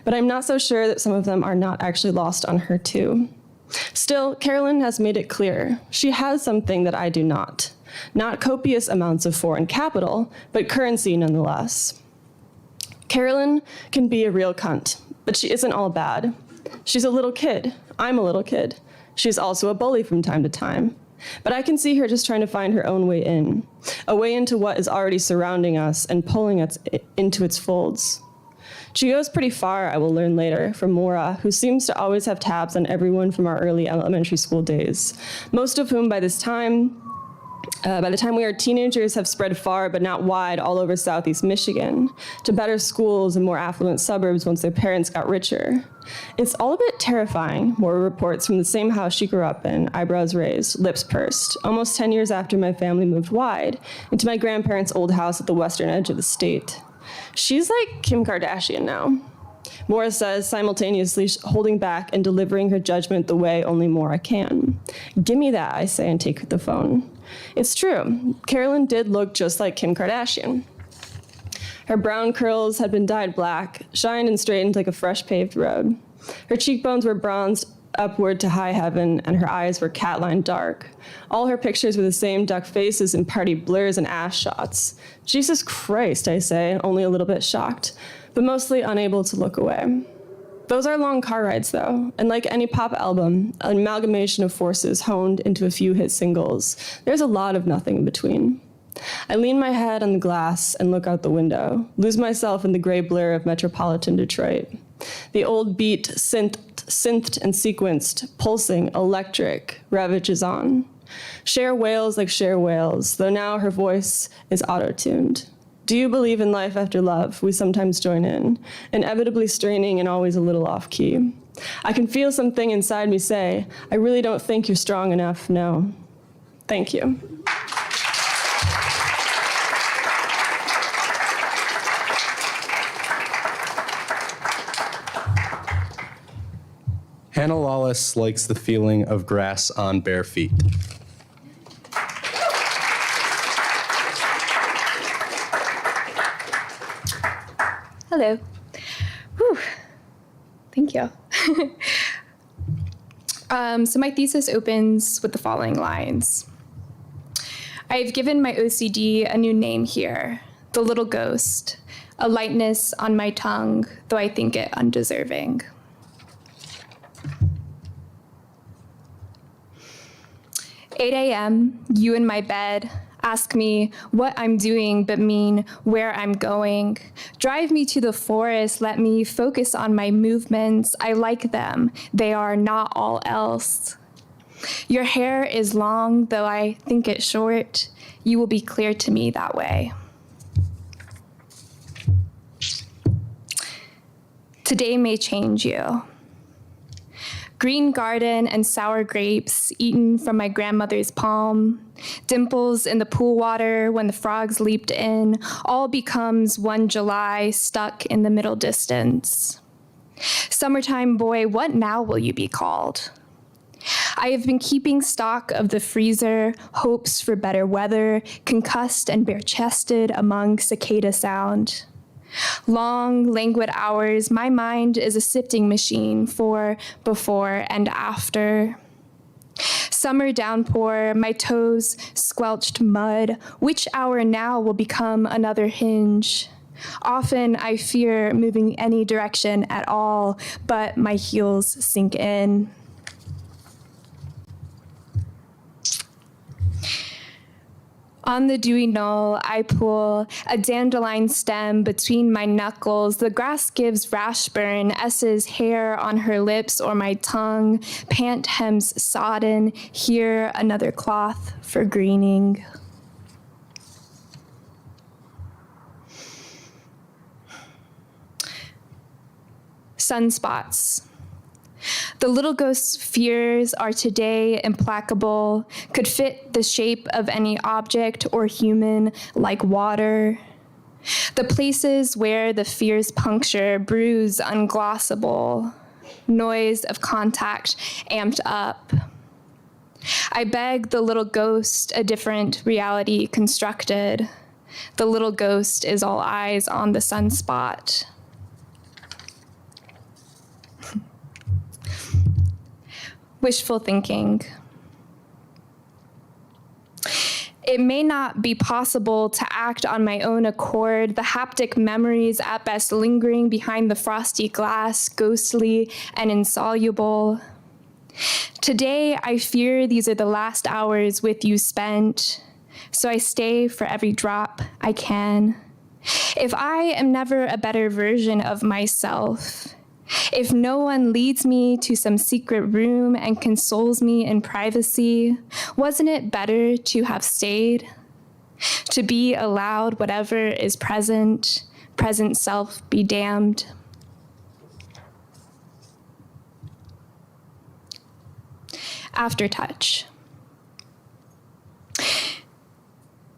But I'm not so sure that some of them are not actually lost on her too. Still, Carolyn has made it clear. She has something that I do not. Not copious amounts of foreign capital, but currency nonetheless. Carolyn can be a real cunt, but she isn't all bad. She's a little kid. I'm a little kid. She's also a bully from time to time. But I can see her just trying to find her own way in, a way into what is already surrounding us and pulling us into its folds. She goes pretty far, I will learn later, from Maura, who seems to always have tabs on everyone from our early elementary school days, most of whom by the time we are teenagers have spread far but not wide all over Southeast Michigan, to better schools and more affluent suburbs once their parents got richer. It's all a bit terrifying, Maura reports from the same house she grew up in, eyebrows raised, lips pursed, almost 10 years after my family moved wide, into my grandparents' old house at the western edge of the state. She's like Kim Kardashian now, Maura says, simultaneously holding back and delivering her judgment the way only Maura can. Give me that, I say, and take the phone. It's true. Carolyn did look just like Kim Kardashian. Her brown curls had been dyed black, shined and straightened like a fresh paved road. Her cheekbones were bronzed upward to high heaven, and her eyes were cat-lined dark. All her pictures were the same duck faces and party blurs and ass shots. Jesus Christ, I say, only a little bit shocked, but mostly unable to look away. Those are long car rides, though, and like any pop album, an amalgamation of forces honed into a few hit singles, there's a lot of nothing in between. I lean my head on the glass and look out the window, lose myself in the gray blur of metropolitan Detroit. The old beat synthed and sequenced, pulsing, electric, ravages on. Cher wails like Cher wails, though now her voice is auto-tuned. Do you believe in life after love? We sometimes join in, inevitably straining and always a little off-key. I can feel something inside me say, I really don't think you're strong enough, no. Thank you. Hannah Lawless likes the feeling of grass on bare feet. Hello. Whew. Thank you. So my thesis opens with the following lines. I've given my OCD a new name here, the little ghost, a lightness on my tongue, though I think it undeserving. "8 a.m., you in my bed, Ask me what I'm doing, but mean where I'm going. Drive me to the forest, let me focus on my movements. I like them, they are not all else. Your hair is long, though I think it short. You will be clear to me that way. Today may change you. Green garden and sour grapes eaten from my grandmother's palm, dimples in the pool water when the frogs leaped in, all becomes one July stuck in the middle distance. Summertime boy, what now will you be called? I have been keeping stock of the freezer, hopes for better weather, concussed and bare-chested among cicada sound. Long, languid hours, my mind is a sifting machine for before and after. Summer downpour, my toes squelched mud. Which hour now will become another hinge? Often I fear moving any direction at all, but my heels sink in. On the dewy knoll, I pull a dandelion stem between my knuckles. The grass gives rash burn, S's hair on her lips or my tongue. Pant hems sodden, here another cloth for greening. Sunspots. The little ghost's fears are today implacable, could fit the shape of any object or human like water. The places where the fears puncture, bruise unglossable, noise of contact amped up. I beg the little ghost a different reality constructed. The little ghost is all eyes on the sunspot. Wishful thinking. It may not be possible to act on my own accord, the haptic memories at best lingering behind the frosty glass, ghostly and insoluble. Today, I fear these are the last hours with you spent, so I stay for every drop I can. If I am never a better version of myself, if no one leads me to some secret room and consoles me in privacy, wasn't it better to have stayed? To be allowed whatever is present, present self be damned. Aftertouch.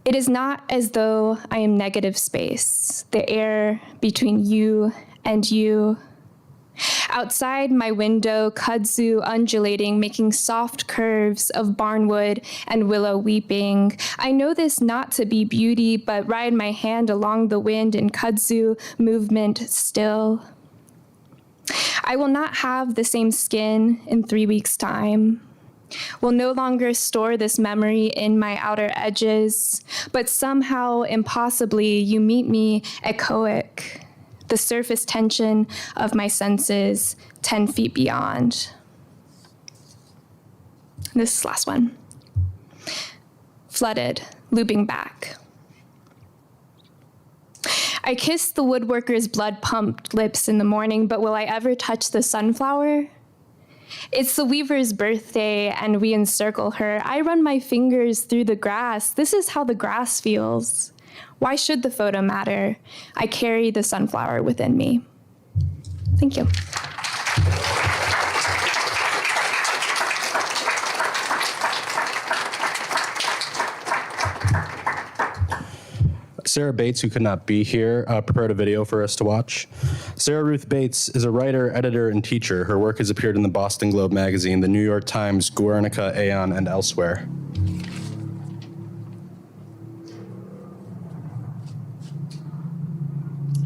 It is not as though I am negative space, the air between you and you. Outside my window, kudzu undulating, making soft curves of barnwood and willow weeping. I know this not to be beauty, but ride my hand along the wind in kudzu movement still. I will not have the same skin in 3 weeks' time. Will no longer store this memory in my outer edges, but somehow, impossibly, you meet me echoic. The surface tension of my senses 10 feet beyond. This last one. Flooded, looping back. I kiss the woodworker's blood-pumped lips in the morning, but will I ever touch the sunflower? It's the weaver's birthday, and we encircle her. I run my fingers through the grass. This is how the grass feels. Why should the photo matter? I carry the sunflower within me. Thank you. Sarah Bates, who could not be here, prepared a video for us to watch. Sarah Ruth Bates is a writer, editor, and teacher. Her work has appeared in the Boston Globe magazine, the New York Times, Guernica, Aeon, and elsewhere.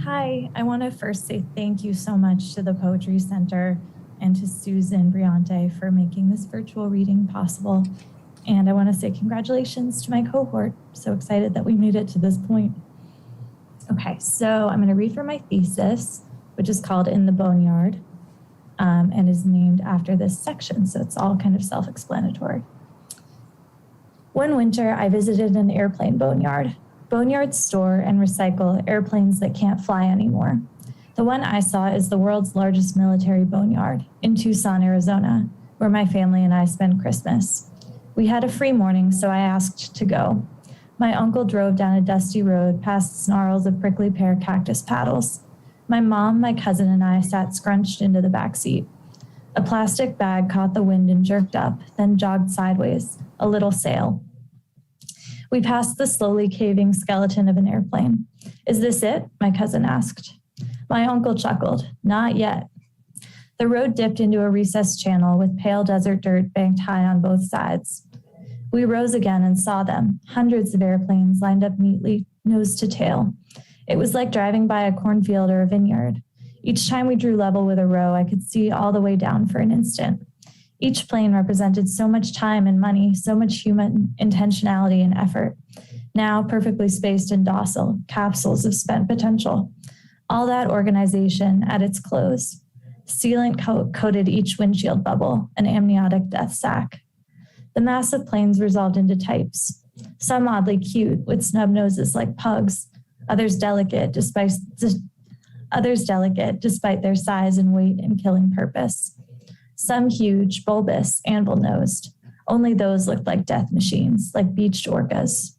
Hi, I want to first say thank you so much to the Poetry Center and to Susan Briante for making this virtual reading possible. And I want to say congratulations to my cohort. So excited that we made it to this point. Okay, so I'm going to read from my thesis, which is called In the Boneyard, and is named after this section. So it's all kind of self-explanatory. One winter, I visited an airplane boneyard. Boneyards store and recycle airplanes that can't fly anymore. The one I saw is the world's largest military boneyard in Tucson, Arizona, where my family and I spend Christmas. We had a free morning, so I asked to go. My uncle drove down a dusty road past snarls of prickly pear cactus paddles. My mom, my cousin, and I sat scrunched into the back seat. A plastic bag caught the wind and jerked up, then jogged sideways, a little sail. We passed the slowly caving skeleton of an airplane. Is this it? My cousin asked. My uncle chuckled. Not yet. The road dipped into a recessed channel with pale desert dirt banked high on both sides. We rose again and saw them, hundreds of airplanes lined up neatly, nose to tail. It was like driving by a cornfield or a vineyard. Each time we drew level with a row, I could see all the way down for an instant. Each plane represented so much time and money, so much human intentionality and effort. Now perfectly spaced and docile, capsules of spent potential. All that organization at its close. Sealant coated each windshield bubble, an amniotic death sack. The massive planes resolved into types, some oddly cute with snub noses like pugs, others delicate despite their size and weight and killing purpose. Some huge, bulbous, anvil-nosed. Only those looked like death machines, like beached orcas.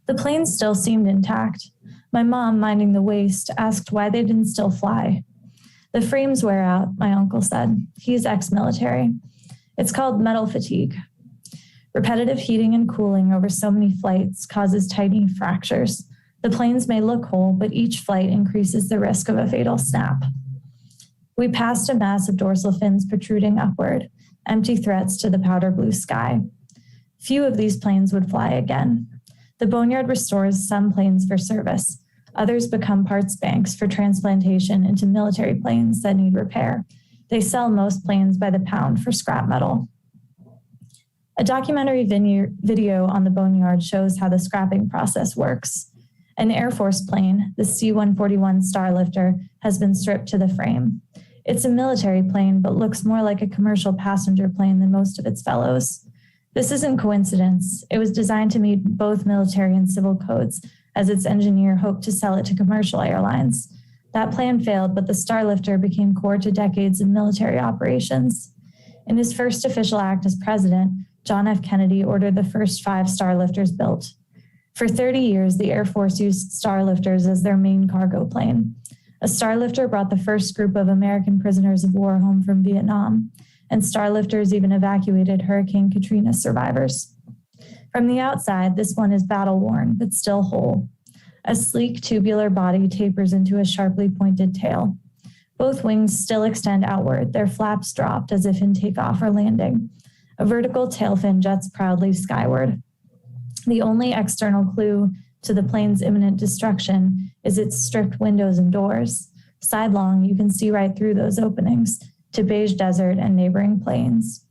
The planes still seemed intact. My mom, minding the waist, asked why they didn't still fly. The frames wear out, my uncle said. He's ex-military. It's called metal fatigue. Repetitive heating and cooling over so many flights causes tiny fractures. The planes may look whole, but each flight increases the risk of a fatal snap. We passed a mass of dorsal fins protruding upward, empty threats to the powder blue sky. Few of these planes would fly again. The boneyard restores some planes for service. Others become parts banks for transplantation into military planes that need repair. They sell most planes by the pound for scrap metal. A documentary video on the boneyard shows how the scrapping process works. An Air Force plane, the C-141 Starlifter, has been stripped to the frame. It's a military plane, but looks more like a commercial passenger plane than most of its fellows. This isn't coincidence. It was designed to meet both military and civil codes, as its engineer hoped to sell it to commercial airlines. That plan failed, but the Starlifter became core to decades of military operations. In his first official act as president, John F. Kennedy ordered the first 5 Starlifters built. For 30 years, the Air Force used Starlifters as their main cargo plane. A Starlifter brought the first group of American prisoners of war home from Vietnam, and Starlifters even evacuated Hurricane Katrina survivors. From the outside, this one is battle-worn, but still whole. A sleek tubular body tapers into a sharply pointed tail. Both wings still extend outward, their flaps dropped as if in takeoff or landing. A vertical tail fin juts proudly skyward. The only external clue to the plane's imminent destruction is its stripped windows and doors. Sidelong, you can see right through those openings to beige desert and neighboring plains.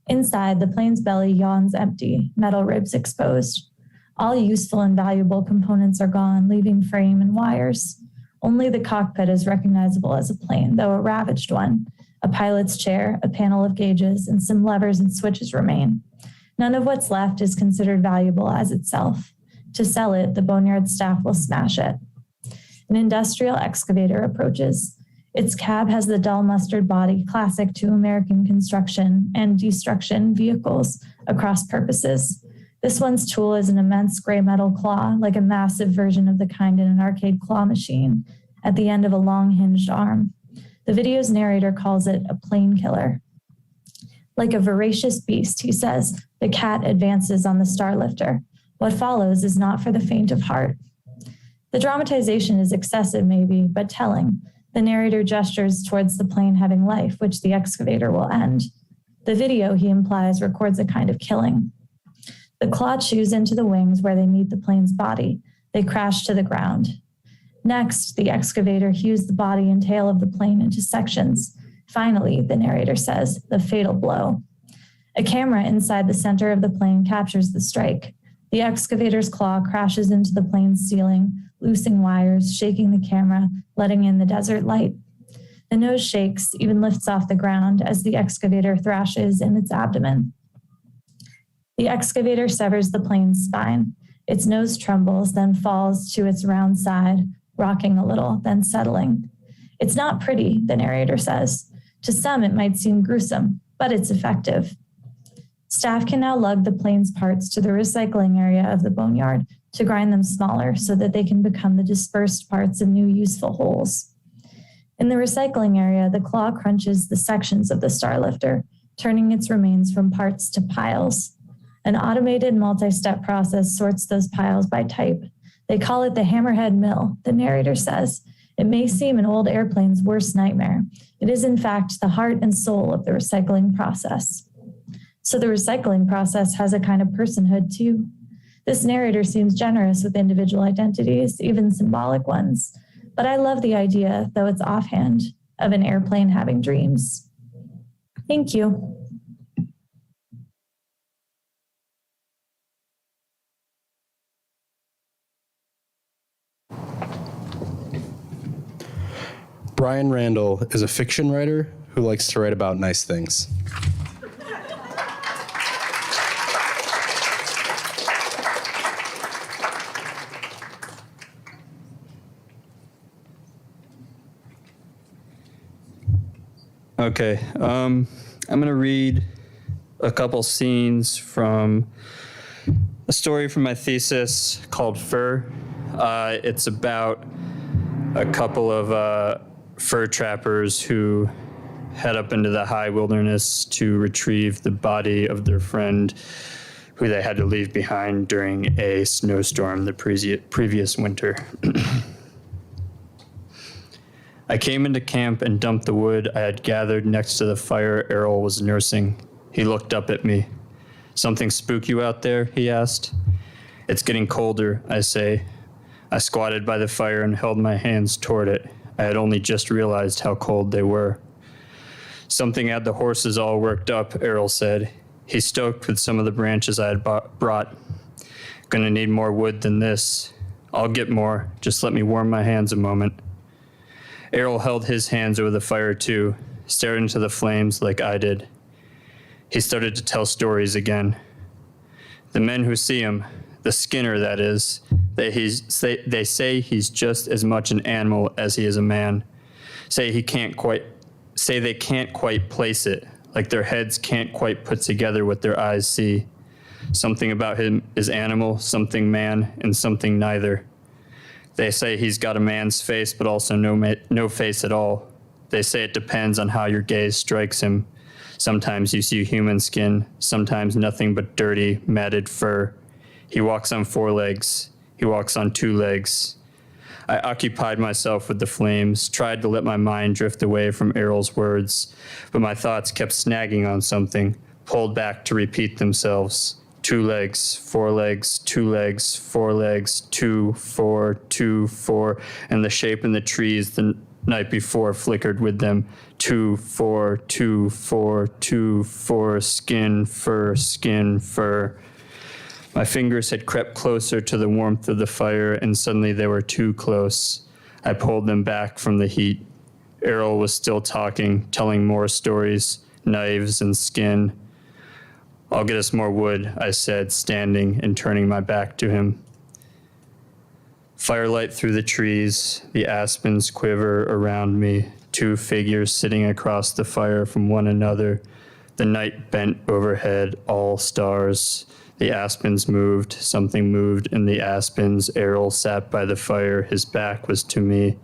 Inside, the plane's belly yawns empty, metal ribs exposed. All useful and valuable components are gone, leaving frame and wires. Only the cockpit is recognizable as a plane, though a ravaged one. A pilot's chair, a panel of gauges, and some levers and switches remain. None of what's left is considered valuable as itself. To sell it, the boneyard staff will smash it. An industrial excavator approaches. Its cab has the dull mustard body classic to American construction and destruction vehicles across purposes. This one's tool is an immense gray metal claw, like a massive version of the kind in an arcade claw machine, at the end of a long hinged arm. The video's narrator calls it a plane killer. Like a voracious beast, he says, the cat advances on the Starlifter. What follows is not for the faint of heart. The dramatization is excessive, maybe, but telling. The narrator gestures towards the plane having life, which the excavator will end. The video, he implies, records a kind of killing. The claw chews into the wings where they meet the plane's body. They crash to the ground. Next, the excavator hews the body and tail of the plane into sections. Finally, the narrator says, the fatal blow. A camera inside the center of the plane captures the strike. The excavator's claw crashes into the plane's ceiling, loosing wires, shaking the camera, letting in the desert light. The nose shakes, even lifts off the ground as the excavator thrashes in its abdomen. The excavator severs the plane's spine. Its nose trembles, then falls to its round side, rocking a little, then settling. It's not pretty, the narrator says. To some, it might seem gruesome, but it's effective. Staff can now lug the plane's parts to the recycling area of the boneyard to grind them smaller so that they can become the dispersed parts of new useful wholes. In the recycling area, the claw crunches the sections of the Starlifter, turning its remains from parts to piles. An automated multi-step process sorts those piles by type. They call it the Hammerhead Mill, the narrator says. It may seem an old airplane's worst nightmare. It is, in fact, the heart and soul of the recycling process. So the recycling process has a kind of personhood, too. This narrator seems generous with individual identities, even symbolic ones. But I love the idea, though it's offhand, of an airplane having dreams. Thank you. Brian Randall is a fiction writer who likes to write about nice things. Okay, I'm going to read a couple scenes from a story from my thesis called Fur. It's about a couple of fur trappers who head up into the high wilderness to retrieve the body of their friend who they had to leave behind during a snowstorm the previous winter. I came into camp and dumped the wood I had gathered next to the fire Errol was nursing. He looked up at me. "Something spook you out there?" he asked. "It's getting colder," I say. I squatted by the fire and held my hands toward it. I had only just realized how cold they were. "Something had the horses all worked up," Errol said. He stoked with some of the branches I had brought. "Gonna need more wood than this." "I'll get more. Just let me warm my hands a moment." Errol held his hands over the fire too, stared into the flames like I did. He started to tell stories again. The men who see him, the Skinner that is, they say he's just as much an animal as he is a man. Say they can't quite place it, like their heads can't quite put together what their eyes see. Something about him is animal, something man, and something neither. They say he's got a man's face, but also no face at all. They say it depends on how your gaze strikes him. Sometimes you see human skin, sometimes nothing but dirty, matted fur. He walks on 4 legs. He walks on 2 legs. I occupied myself with the flames, tried to let my mind drift away from Errol's words, but my thoughts kept snagging on something, pulled back to repeat themselves. 2 legs, 4 legs, 2 legs, 4 legs, 2, 4, 2, 4, and the shape in the trees the night before flickered with them. 2, 4, 2, 4, 2, 4, skin, fur, skin, fur. My fingers had crept closer to the warmth of the fire, and suddenly they were too close. I pulled them back from the heat. Errol was still talking, telling more stories, knives and skin. "I'll get us more wood," I said, standing and turning my back to him. Firelight through the trees, the aspens quiver around me, 2 figures sitting across the fire from one another. The night bent overhead, all stars. The aspens moved, something moved in the aspens. Errol sat by the fire, his back was to me.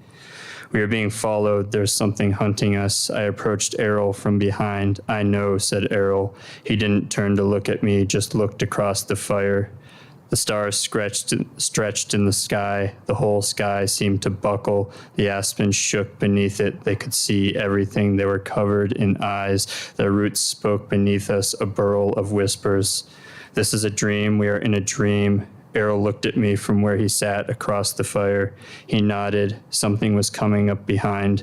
"We are being followed, there's something hunting us." I approached Errol from behind. "I know," said Errol. He didn't turn to look at me, just looked across the fire. The stars stretched in the sky. The whole sky seemed to buckle. The aspens shook beneath it. They could see everything. They were covered in eyes. Their roots spoke beneath us, a burl of whispers. "This is a dream. We are in a dream." Errol looked at me from where he sat across the fire. He nodded. Something was coming up behind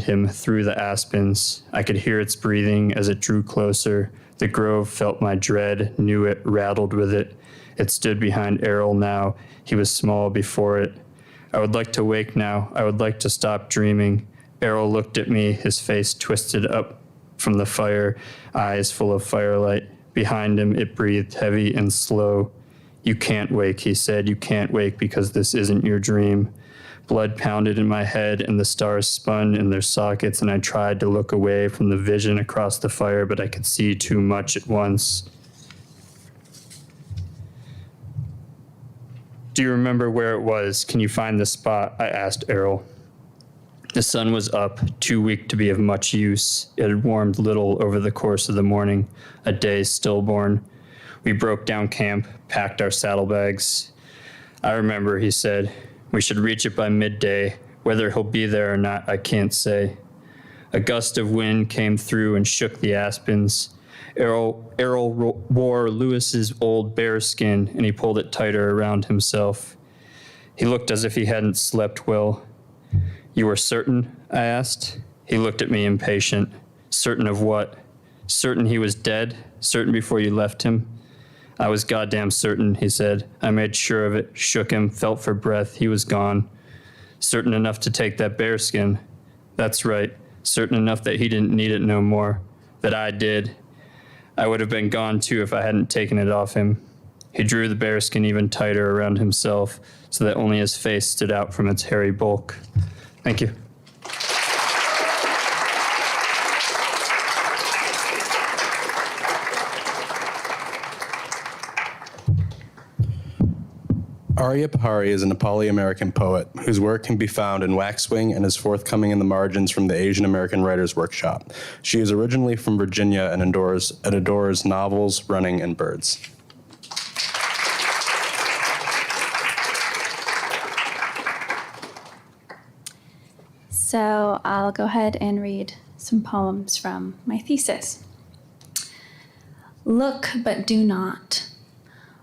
him through the aspens. I could hear its breathing as it drew closer. The grove felt my dread, knew it, rattled with it. It stood behind Errol now. He was small before it. "I would like to wake now. I would like to stop dreaming." Errol looked at me, his face twisted up from the fire, eyes full of firelight. Behind him, it breathed heavy and slow. "You can't wake," he said. "You can't wake because this isn't your dream." Blood pounded in my head and the stars spun in their sockets, and I tried to look away from the vision across the fire, but I could see too much at once. "Do you remember where it was? Can you find the spot?" I asked Errol. The sun was up, too weak to be of much use. It had warmed little over the course of the morning, a day stillborn. We broke down camp, packed our saddlebags. "I remember," he said. "We should reach it by midday. Whether he'll be there or not, I can't say." A gust of wind came through and shook the aspens. Errol wore Lewis's old bearskin, and he pulled it tighter around himself. He looked as if he hadn't slept well. "You were certain?" I asked. He looked at me impatient. "Certain of what? Certain he was dead? Certain before you left him?" "I was goddamn certain," he said. "I made sure of it, shook him, felt for breath. He was gone." "Certain enough to take that bearskin?" "That's right. Certain enough that he didn't need it no more. That I did. I would have been gone too if I hadn't taken it off him." He drew the bearskin even tighter around himself so that only his face stood out from its hairy bulk. Thank you. Arya Pari is a Nepali-American poet whose work can be found in Waxwing and is forthcoming in the margins from the Asian American Writers Workshop. She is originally from Virginia and adores novels, running, and birds. So I'll go ahead and read some poems from my thesis. Look, but do not.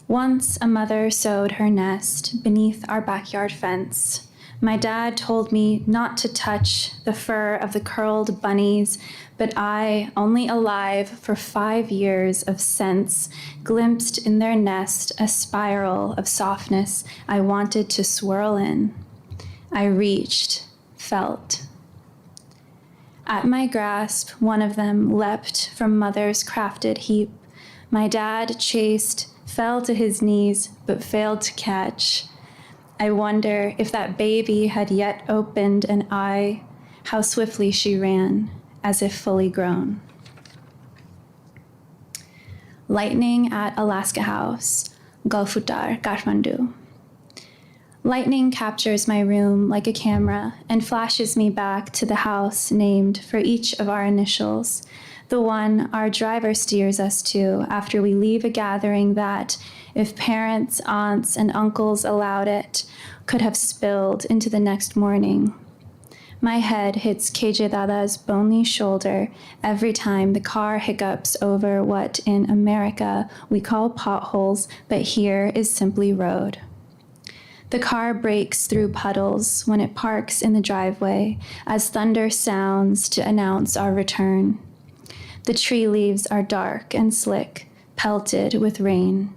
Once a mother sewed her nest beneath our backyard fence. My dad told me not to touch the fur of the curled bunnies, but I, only alive for 5 years of sense, glimpsed in their nest a spiral of softness I wanted to swirl in. I reached, felt. At my grasp, one of them leapt from mother's crafted heap. My dad chased, fell to his knees, but failed to catch. I wonder if that baby had yet opened an eye, how swiftly she ran, as if fully grown. Lightning at Alaska House, Galfutar, Kathmandu. Lightning captures my room like a camera and flashes me back to the house named for each of our initials, the one our driver steers us to after we leave a gathering that, if parents, aunts, and uncles allowed it, could have spilled into the next morning. My head hits KJ Dada's bony shoulder every time the car hiccups over what in America we call potholes, but here is simply road. The car breaks through puddles when it parks in the driveway as thunder sounds to announce our return. The tree leaves are dark and slick, pelted with rain.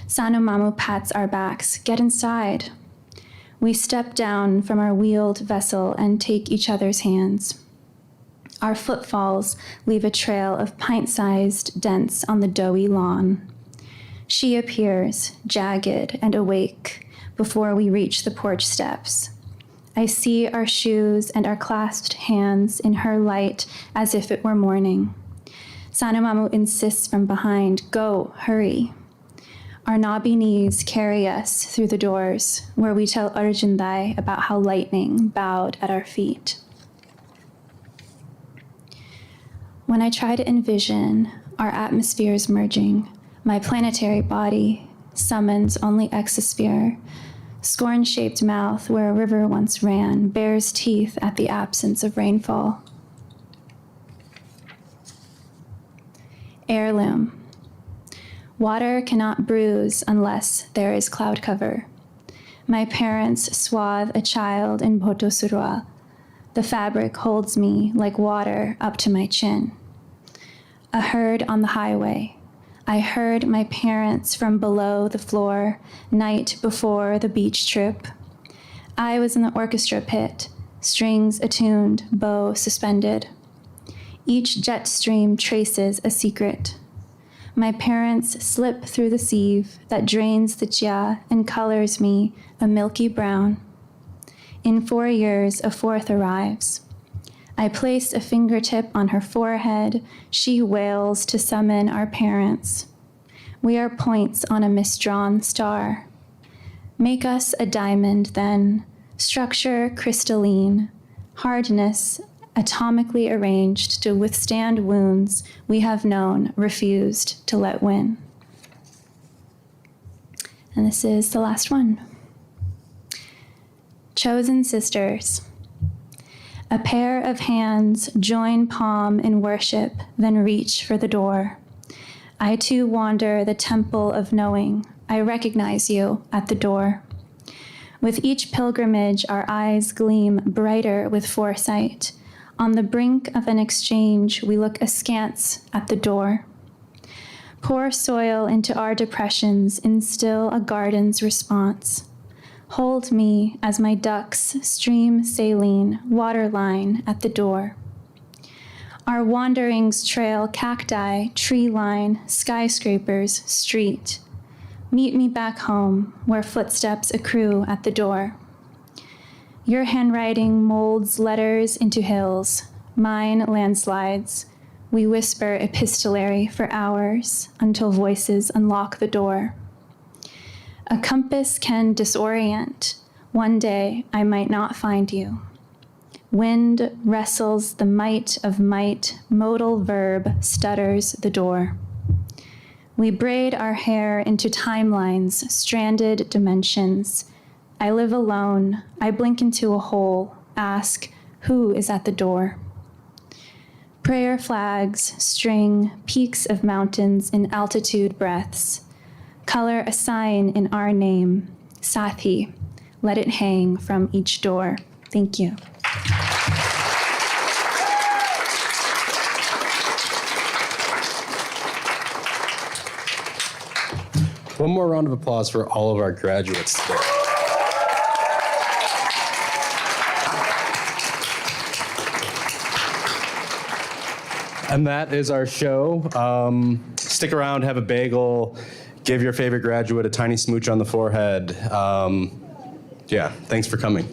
Sanomamu pats our backs. Get inside. We step down from our wheeled vessel and take each other's hands. Our footfalls leave a trail of pint-sized dents on the doughy lawn. She appears, jagged and awake, before we reach the porch steps. I see our shoes and our clasped hands in her light as if it were morning. Sanomamu insists from behind, go, hurry. Our knobby knees carry us through the doors, where we tell Arjundai about how lightning bowed at our feet. When I try to envision our atmospheres merging, my planetary body summons only exosphere. Scorn-shaped mouth where a river once ran bares teeth at the absence of rainfall. Heirloom. Water cannot bruise unless there is cloud cover. My parents swathe a child in boto surua. The fabric holds me like water up to my chin. A herd on the highway. I heard my parents from below the floor, night before the beach trip. I was in the orchestra pit, strings attuned, bow suspended. Each jet stream traces a secret. My parents slip through the sieve that drains the jia and colors me a milky brown. In 4 years, a fourth arrives. I place a fingertip on her forehead. She wails to summon our parents. We are points on a misdrawn star. Make us a diamond, then. Structure crystalline. Hardness atomically arranged to withstand wounds we have known refused to let win. And this is the last one. Chosen sisters. A pair of hands join palm in worship, then reach for the door. I too wander the temple of knowing. I recognize you at the door. With each pilgrimage, our eyes gleam brighter with foresight. On the brink of an exchange, we look askance at the door. Pour soil into our depressions, instill a garden's response. Hold me as my ducks stream saline, waterline at the door. Our wanderings trail cacti, tree line, skyscrapers, street. Meet me back home, where footsteps accrue at the door. Your handwriting molds letters into hills, mine landslides. We whisper epistolary for hours until voices unlock the door. A compass can disorient. One day I might not find you. Wind wrestles the might of might, modal verb stutters the door. We braid our hair into timelines, stranded dimensions. I live alone. I blink into a hole, ask, who is at the door? Prayer flags string peaks of mountains in altitude breaths. Color a sign in our name, Sathi. Let it hang from each door. Thank you. One more round of applause for all of our graduates today. And that is our show. Stick around, have a bagel, give your favorite graduate a tiny smooch on the forehead. Yeah, thanks for coming.